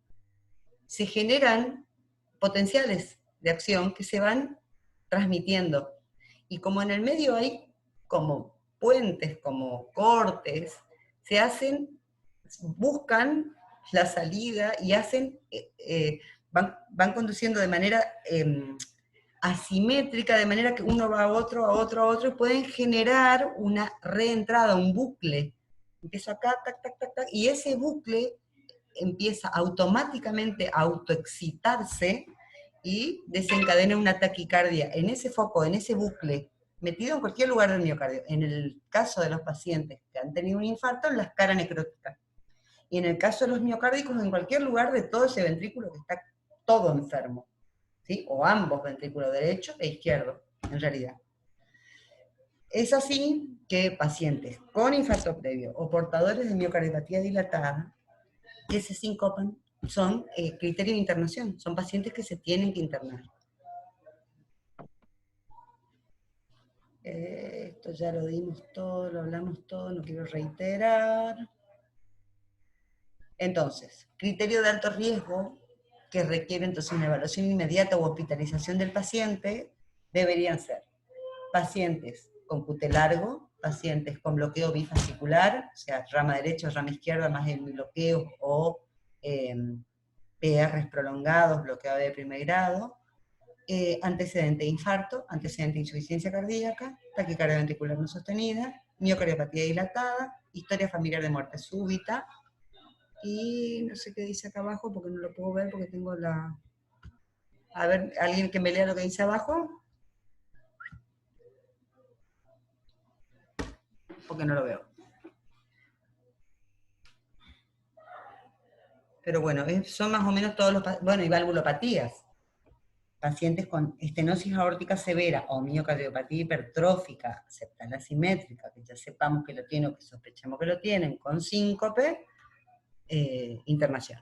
se generan potenciales de acción que se van transmitiendo. Y como en el medio hay como puentes, como cortes, se hacen, buscan la salida y van conduciendo de manera asimétrica, de manera que uno va a otro, a otro, a otro, y pueden generar una reentrada, un bucle. Empieza acá, tac, tac, tac, tac, y ese bucle empieza automáticamente a autoexcitarse y desencadena una taquicardia en ese foco, en ese bucle, metido en cualquier lugar del miocardio. En el caso de los pacientes que han tenido un infarto, en la escara necrótica. Y en el caso de los miocárdicos, en cualquier lugar de todo ese ventrículo que está todo enfermo. ¿Sí? O ambos ventrículos, derecho e izquierdo, en realidad. Es así que pacientes con infarto previo o portadores de miocardiopatía dilatada que se sincopan son criterio de internación, son pacientes que se tienen que internar. Esto ya lo dimos todo, lo hablamos todo, no quiero reiterar. Entonces, criterio de alto riesgo que requiere entonces una evaluación inmediata o hospitalización del paciente deberían ser pacientes con QT largo, pacientes con bloqueo bifascicular, o sea, rama derecha o rama izquierda, más el bloqueo o PRs prolongados, bloqueo de primer grado, antecedente de infarto, antecedente de insuficiencia cardíaca, taquicardia ventricular no sostenida, miocardiopatía dilatada, historia familiar de muerte súbita, y no sé qué dice acá abajo porque no lo puedo ver porque tengo la... A ver, ¿alguien que me lea lo que dice abajo? Porque no lo veo. Pero bueno, son más o menos todos los... Bueno, y valvulopatías. Pacientes con estenosis aórtica severa o miocardiopatía hipertrófica septal asimétrica, que ya sepamos que lo tienen o que sospechamos que lo tienen, con síncope, internación.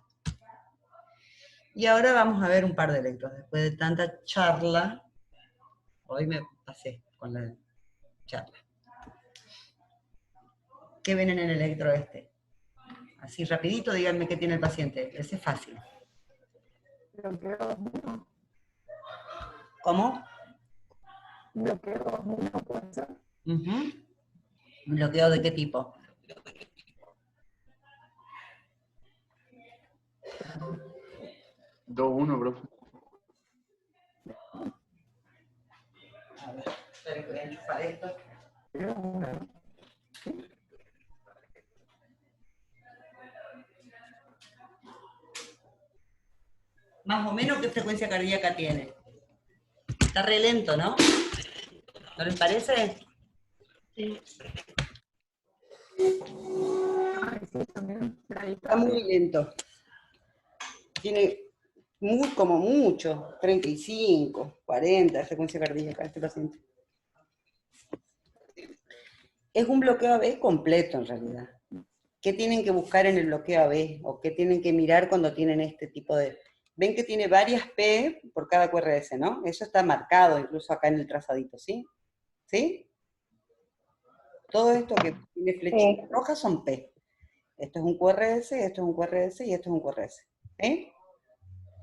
Y ahora vamos a ver un par de electros. Después de tanta charla, hoy me pasé con la charla. ¿Qué ven en el electro este? Así rapidito, díganme qué tiene el paciente. Ese es fácil. Bloqueo 2-1. ¿Cómo? Bloqueo 2-1 puede ser. ¿Bloqueo de qué tipo? Dos uno, profe. A ver, espera que voy a enchufar esto. Más o menos, ¿qué frecuencia cardíaca tiene? Está re lento, ¿no? ¿No les parece? Sí. Ay, sí, también. Está muy lento. Tiene como mucho, 35, 40 de frecuencia cardíaca este paciente. Es un bloqueo AB completo en realidad. ¿Qué tienen que buscar en el bloqueo AB? ¿O qué tienen que mirar cuando tienen este tipo de...? Ven que tiene varias P por cada QRS, ¿no? Eso está marcado incluso acá en el trazadito, ¿sí? ¿Sí? Todo esto que tiene flechitas rojas son P. Esto es un QRS, esto es un QRS y esto es un QRS. ¿Sí?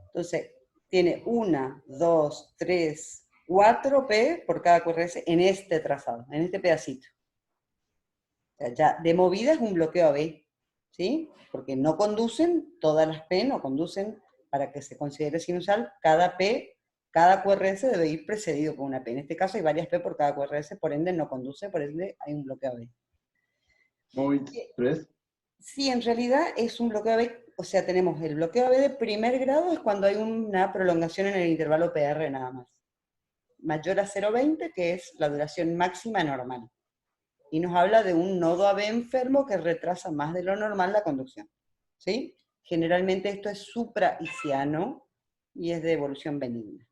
Entonces, tiene 1, 2, 3, 4 P por cada QRS en este trazado, en este pedacito. O sea, ya de movida es un bloqueo AB, ¿sí? Porque no conducen, todas las P no conducen para que se considere sinusal. Cada P, cada QRS debe ir precedido por una P. En este caso hay varias P por cada QRS, por ende no conduce, por ende hay un bloqueo AB. ¿Movitz 3? Sí, en realidad es un bloqueo AB, o sea, tenemos el bloqueo AB de primer grado, es cuando hay una prolongación en el intervalo PR nada más. Mayor a 0,20, que es la duración máxima normal. Y nos habla de un nodo AB enfermo que retrasa más de lo normal la conducción. ¿Sí? Generalmente esto es supraisiano y es de evolución benigna.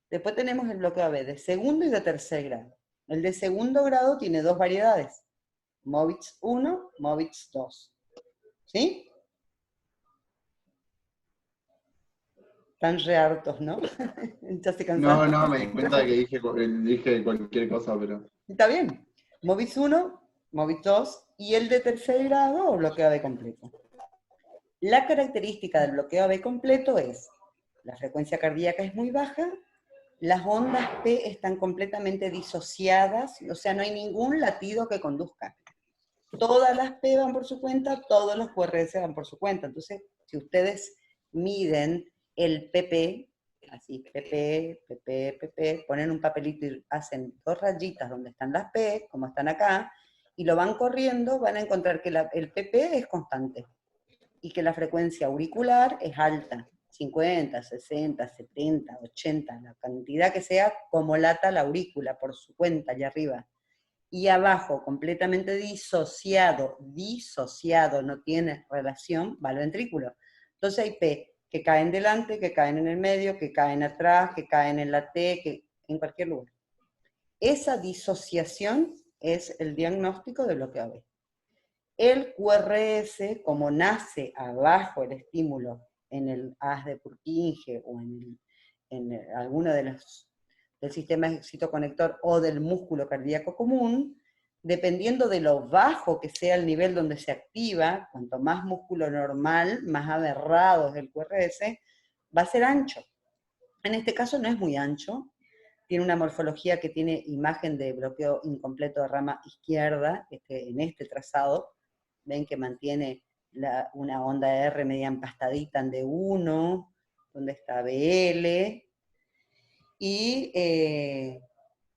Después tenemos el bloqueo AB de segundo y de tercer grado. El de segundo grado tiene dos variedades. Movitz 1, Movitz 2. ¿Sí? Están re hartos, ¿no? Ya se cansaron. No, me di cuenta de que dije cualquier cosa, pero... Está bien. Movitz 1, Movitz 2 y el de tercer grado o bloqueo AB completo. La característica del bloqueo AB completo es, la frecuencia cardíaca es muy baja, las ondas P están completamente disociadas, o sea, no hay ningún latido que conduzca. Todas las P van por su cuenta, todos los QRS van por su cuenta. Entonces, si ustedes miden el PP, así, PP, ponen un papelito y hacen dos rayitas donde están las P, como están acá, y lo van corriendo, van a encontrar que el PP es constante y que la frecuencia auricular es alta, 50, 60, 70, 80, la cantidad que sea, como lata la aurícula por su cuenta allá arriba. Y abajo, completamente disociado, no tiene relación, va al ventrículo. Entonces hay P que caen delante, que caen en el medio, que caen atrás, que caen en la T, que en cualquier lugar. Esa disociación es el diagnóstico de bloqueo AB. El QRS, como nace abajo el estímulo en el haz de Purkinje o en alguno de los del sistema excitoconector o del músculo cardíaco común, dependiendo de lo bajo que sea el nivel donde se activa, cuanto más músculo normal, más aberrado es el QRS, va a ser ancho. En este caso no es muy ancho, tiene una morfología que tiene imagen de bloqueo incompleto de rama izquierda, en este trazado, ven que mantiene una onda R media empastadita en D1, donde está BL, y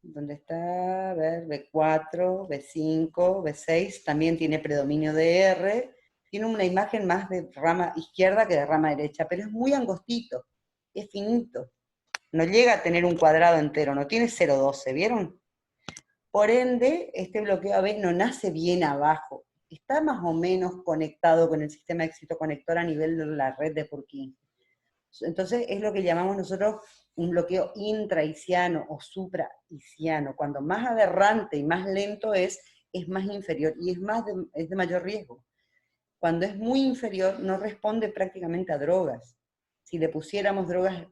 donde está, a ver, B4, B5, B6, también tiene predominio de R, tiene una imagen más de rama izquierda que de rama derecha, pero es muy angostito, es finito, no llega a tener un cuadrado entero, no tiene 0,12, ¿vieron? Por ende, este bloqueo AB no nace bien abajo, está más o menos conectado con el sistema excitoconector a nivel de la red de Purkinje. Entonces es lo que llamamos nosotros un bloqueo intraisiano o supraisiano. Cuando más aberrante y más lento es más inferior y es de mayor riesgo. Cuando es muy inferior no responde prácticamente a drogas. Si le pusiéramos drogas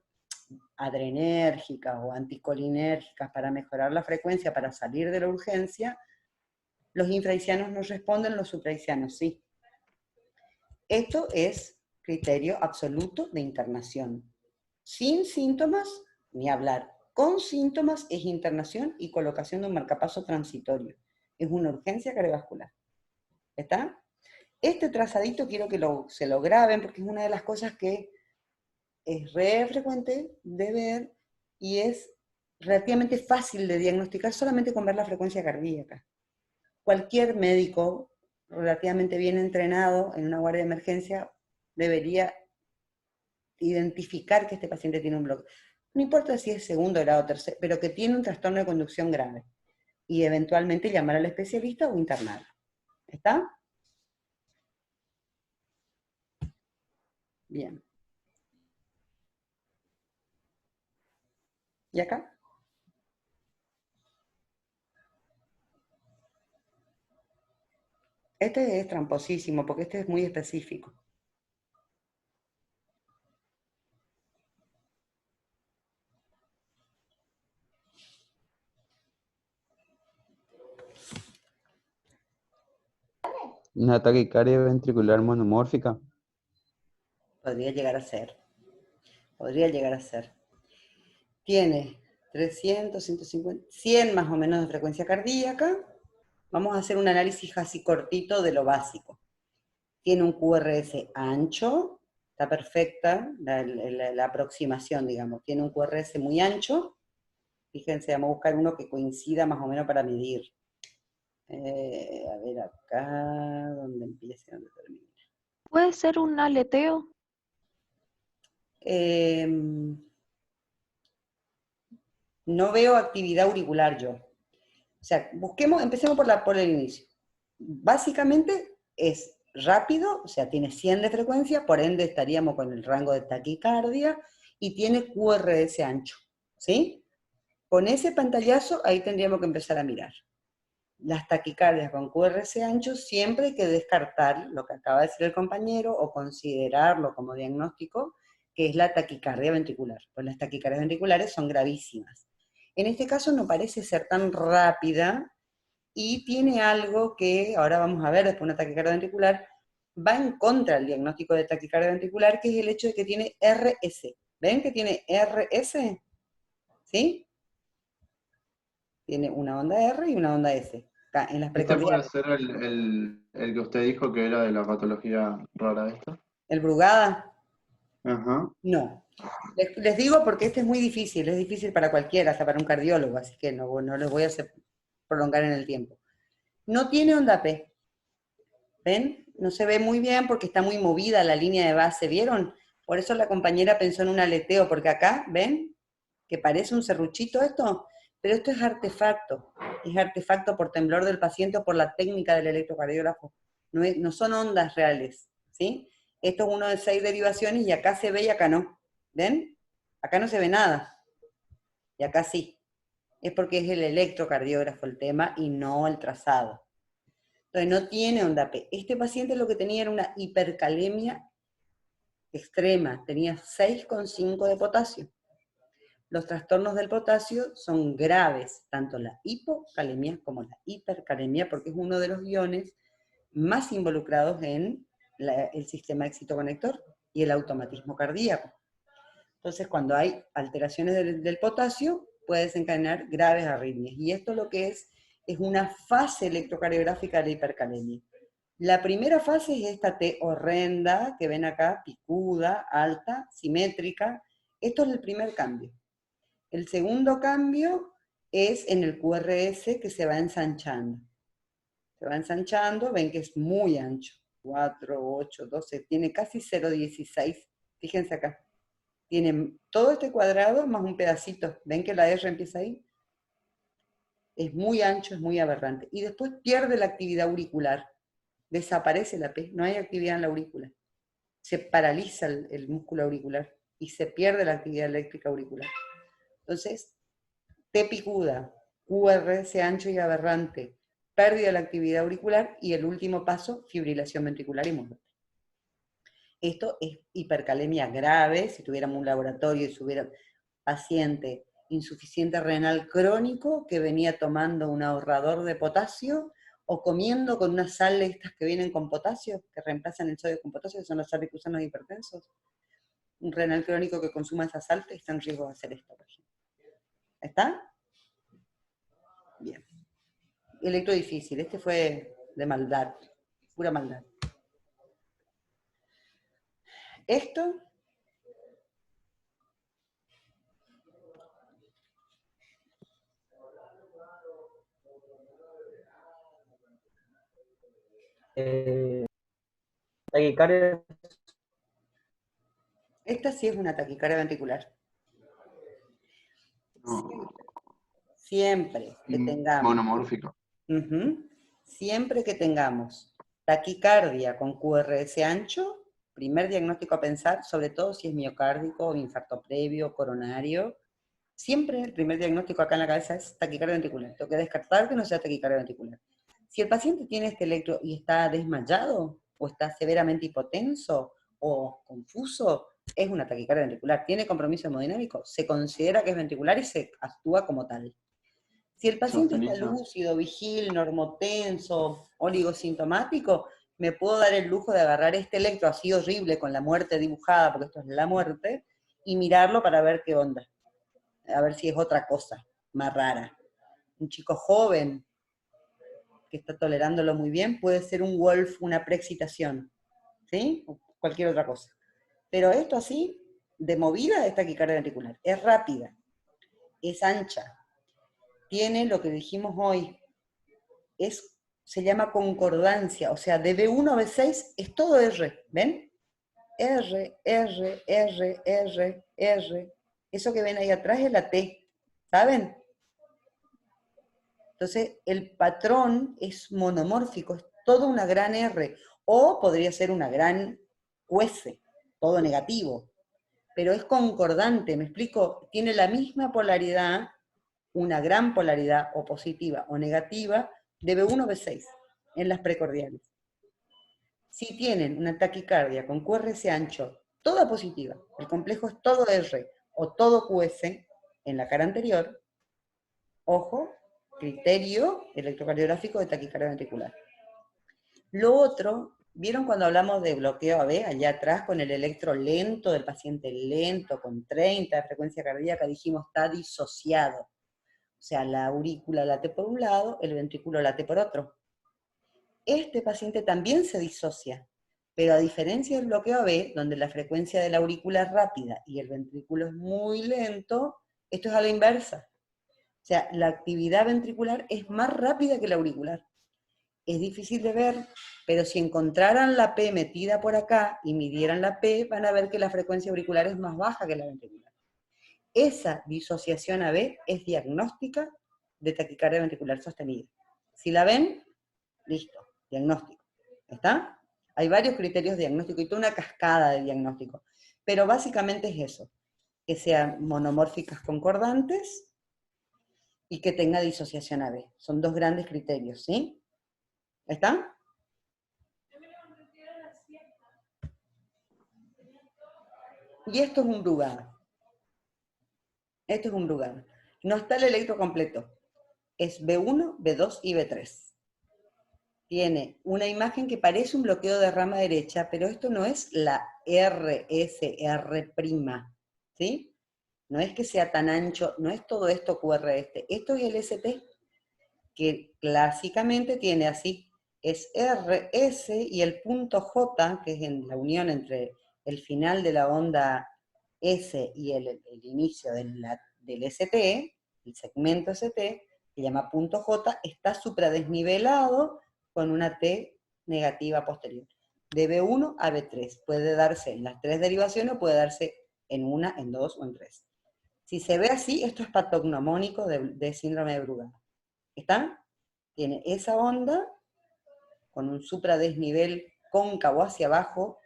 adrenérgicas o anticolinérgicas para mejorar la frecuencia, para salir de la urgencia, los infraisianos no responden, los supraisianos sí. Esto es criterio absoluto de internación. Sin síntomas, ni hablar. Con síntomas es internación y colocación de un marcapaso transitorio. Es una urgencia cardiovascular. ¿Está? Este trazadito quiero que se lo graben porque es una de las cosas que es re frecuente de ver y es relativamente fácil de diagnosticar solamente con ver la frecuencia cardíaca. Cualquier médico relativamente bien entrenado en una guardia de emergencia debería identificar que este paciente tiene un bloqueo. No importa si es segundo grado o tercero, pero que tiene un trastorno de conducción grave. Y eventualmente llamar al especialista o internarlo. ¿Está? Bien. ¿Y acá? Este es tramposísimo, porque este es muy específico. Una taquicardia ventricular monomórfica. Podría llegar a ser. Podría llegar a ser. Tiene 300, 150, 100 más o menos de frecuencia cardíaca. Vamos a hacer un análisis así cortito de lo básico. Tiene un QRS ancho, está perfecta la aproximación, digamos. Tiene un QRS muy ancho. Fíjense, vamos a buscar uno que coincida más o menos para medir. A ver acá, donde empiece, donde termine. ¿Puede ser un aleteo? No veo actividad auricular yo. O sea, empecemos por el inicio. Básicamente es rápido, o sea, tiene 100 de frecuencia, por ende estaríamos con el rango de taquicardia, y tiene QRS ancho, ¿sí? Con ese pantallazo, ahí tendríamos que empezar a mirar. Las taquicardias con QRS ancho siempre hay que descartar lo que acaba de decir el compañero o considerarlo como diagnóstico, que es la taquicardia ventricular, pues las taquicardias ventriculares son gravísimas. En este caso no parece ser tan rápida y tiene algo que, ahora vamos a ver después una taquicardia ventricular, va en contra del diagnóstico de taquicardia ventricular, que es el hecho de que tiene RS. ¿Ven que tiene RS? ¿Sí? Tiene una onda R y una onda S. Acá, en las ¿Este puede precordiales. ser el que usted dijo que era de la patología rara esta? ¿El Brugada? Ajá. No. Les digo porque este es muy difícil, es difícil para cualquiera, hasta para un cardiólogo, así que no les voy a hacer prolongar en el tiempo. No tiene onda P. ¿Ven? No se ve muy bien porque está muy movida la línea de base, ¿vieron? Por eso la compañera pensó en un aleteo, porque acá, ¿ven? Que parece un serruchito esto, pero esto es artefacto por temblor del paciente o por la técnica del electrocardiógrafo. No son ondas reales, ¿sí? Esto es uno de 6 derivaciones y acá se ve y acá no. ¿Ven? Acá no se ve nada. Y acá sí. Es porque es el electrocardiógrafo el tema y no el trazado. Entonces no tiene onda P. Este paciente lo que tenía era una hipercalemia extrema. Tenía 6,5 de potasio. Los trastornos del potasio son graves, tanto la hipocalemia como la hipercalemia, porque es uno de los iones más involucrados en el sistema excitoconector y el automatismo cardíaco. Entonces, cuando hay alteraciones del potasio, puede desencadenar graves arritmias. Y esto lo que es una fase electrocardiográfica de la hipercalemia. La primera fase es esta T horrenda que ven acá, picuda, alta, simétrica. Esto es el primer cambio. El segundo cambio es en el QRS, que se va ensanchando. Se va ensanchando, ven que es muy ancho. 4, 8, 12, tiene casi 0,16. Fíjense acá. Tiene todo este cuadrado más un pedacito. ¿Ven que la R empieza ahí? Es muy ancho, es muy aberrante. Y después pierde la actividad auricular. Desaparece la P, no hay actividad en la aurícula. Se paraliza el músculo auricular y se pierde la actividad eléctrica auricular. Entonces, T picuda, QRS ancho y aberrante, pérdida de la actividad auricular y el último paso, fibrilación ventricular y muerte. Esto es hipercalemia grave. Si tuviéramos un laboratorio y si hubiera paciente insuficiente renal crónico que venía tomando un ahorrador de potasio o comiendo con una sal de estas que vienen con potasio, que reemplazan el sodio con potasio, que son los sales que usan los hipertensos. Un renal crónico que consuma esa sal está en riesgo de hacer esto, por ejemplo. ¿Está? Bien. Electro difícil, este fue de maldad, pura maldad. Esto Taquicardia Esta sí es una taquicardia ventricular. No, Siempre que tengamos, monomórfica. siempre que tengamos taquicardia con QRS ancho, primer diagnóstico a pensar, sobre todo si es miocárdico, infarto previo, coronario, siempre el primer diagnóstico acá en la cabeza es taquicardia ventricular. Tengo que descartar que no sea taquicardia ventricular. Si el paciente tiene este electro y está desmayado, o está severamente hipotenso, o confuso, es una taquicardia ventricular. Tiene compromiso hemodinámico, se considera que es ventricular y se actúa como tal. Si el paciente está Sosteniza. lúcido, vigil, normotenso, oligosintomático, me puedo dar el lujo de agarrar este electro así horrible con la muerte dibujada, porque esto es la muerte, y mirarlo para ver qué onda. A ver si es otra cosa más rara. Un chico joven que está tolerándolo muy bien puede ser un Wolf, una preexcitación, ¿sí? O cualquier otra cosa. Pero esto así, de movida, es taquicardia ventricular. Es rápida, es ancha, tiene lo que dijimos hoy, se llama concordancia, o sea, de B1 a B6 es todo R, ¿ven? R, R, R, R, R. Eso que ven ahí atrás es la T, ¿saben? Entonces, el patrón es monomórfico, es toda una gran R, o podría ser una gran QS, todo negativo, pero es concordante, ¿me explico? Tiene la misma polaridad, una gran polaridad o positiva o negativa, de B1 a B6 en las precordiales. Si tienen una taquicardia con QRS ancho, toda positiva, el complejo es todo R o todo QS en la cara anterior, ojo, criterio electrocardiográfico de taquicardia ventricular. Lo otro, ¿vieron cuando hablamos de bloqueo AB, allá atrás con el electro lento, del paciente lento, con 30 de frecuencia cardíaca, dijimos está disociado? O sea, la aurícula late por un lado, el ventrículo late por otro. Este paciente también se disocia, pero a diferencia del bloqueo AB, donde la frecuencia de la aurícula es rápida y el ventrículo es muy lento, esto es a la inversa. O sea, la actividad ventricular es más rápida que la auricular. Es difícil de ver, pero si encontraran la P metida por acá y midieran la P, van a ver que la frecuencia auricular es más baja que la ventricular. Esa disociación AB es diagnóstica de taquicardia ventricular sostenida. Si la ven, listo, diagnóstico. ¿Está? Hay varios criterios diagnósticos y toda una cascada de diagnóstico. Pero básicamente es eso, que sean monomórficas concordantes y que tenga disociación AB. Son dos grandes criterios, ¿sí? ¿Está? Y esto es un Brugada. Esto es un Brugada. No está el electro completo. Es B1, B2 y B3. Tiene una imagen que parece un bloqueo de rama derecha, pero esto no es la RSR', ¿sí? No es que sea tan ancho, no es todo esto QRS. Esto es el ST, que clásicamente tiene así, es RS y el punto J, que es en la unión entre el final de la onda S y el inicio del ST, el segmento ST, que se llama punto J, está supradesnivelado con una T negativa posterior. De B1 a B3. Puede darse en las tres derivaciones o puede darse en una, en dos o en tres. Si se ve así, esto es patognomónico de síndrome de Brugada. ¿Está? Tiene esa onda con un supradesnivel cóncavo hacia abajo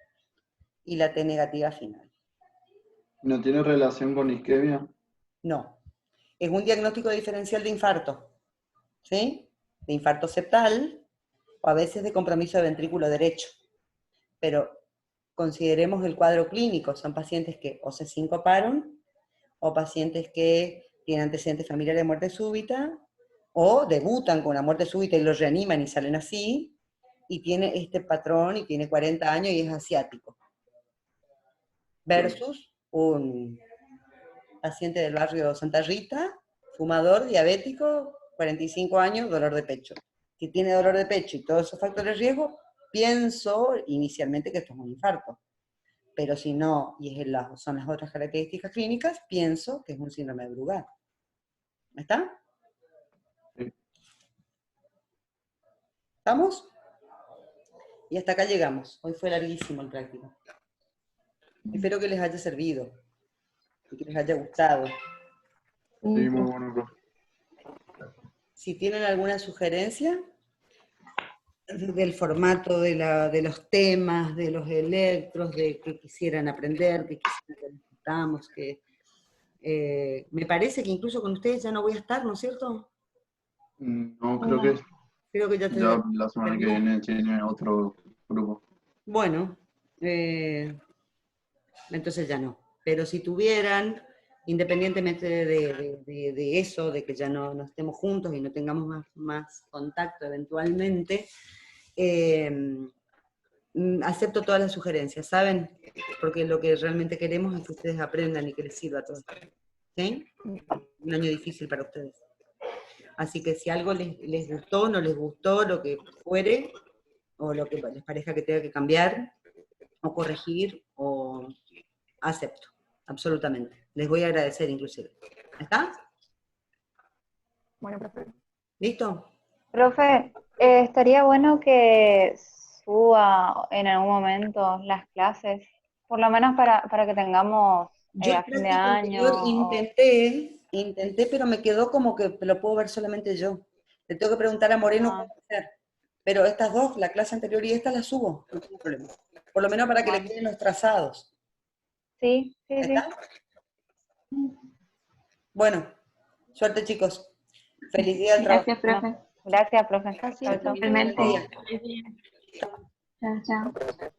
y la T negativa final. ¿No tiene relación con isquemia? No. Es un diagnóstico diferencial de infarto, ¿sí? De infarto septal o a veces de compromiso de ventrículo derecho. Pero consideremos el cuadro clínico. Son pacientes que o se sincoparon o pacientes que tienen antecedentes familiares de muerte súbita o debutan con una muerte súbita y los reaniman y salen así, y tiene este patrón y tiene 40 años y es asiático. Versus un paciente del barrio Santa Rita, fumador, diabético, 45 años, dolor de pecho. Si tiene dolor de pecho y todos esos factores de riesgo, pienso inicialmente que esto es un infarto. Pero si no, y son las otras características clínicas, pienso que es un síndrome de Brugada. ¿Está? Sí. ¿Estamos? Y hasta acá llegamos. Hoy fue larguísimo el práctico. Espero que les haya servido y que les haya gustado. Sí, muy bueno, profe. Si tienen alguna sugerencia del formato de los temas, de los electros, de que quisieran aprender, que quisieran que discutamos, que me parece que incluso con ustedes ya no voy a estar, ¿no es cierto? No, creo que Creo que ya te ya la semana que viene tiene otro grupo. Bueno, entonces ya no. Pero si tuvieran, independientemente de eso, de que ya no estemos juntos y no tengamos más contacto eventualmente, acepto todas las sugerencias, ¿saben? Porque lo que realmente queremos es que ustedes aprendan y que les sirva a todos. ¿Sí? Un año difícil para ustedes. Así que si algo les gustó, no les gustó, lo que fuere, o lo que les parezca que tenga que cambiar, o corregir, o acepto, absolutamente. Les voy a agradecer inclusive. ¿Está? Bueno, profe. ¿Listo? Profe, estaría bueno que suba en algún momento las clases, por lo menos para que tengamos Yo a el fin de práctico anterior año. intenté, pero me quedó como que lo puedo ver solamente yo. Le tengo que preguntar a Moreno Ah, cómo hacer. Pero estas dos, la clase anterior y esta, las subo, no tengo problema. Por lo menos para que le bueno, queden los trazados. sí, sí, ¿Está? sí. Bueno, suerte chicos. Feliz día del trabajo. Gracias, profe. Gracias, profe. Gracias, Chao, chao. profe. Igualmente. Buen día. Feliz día. Chao, chao.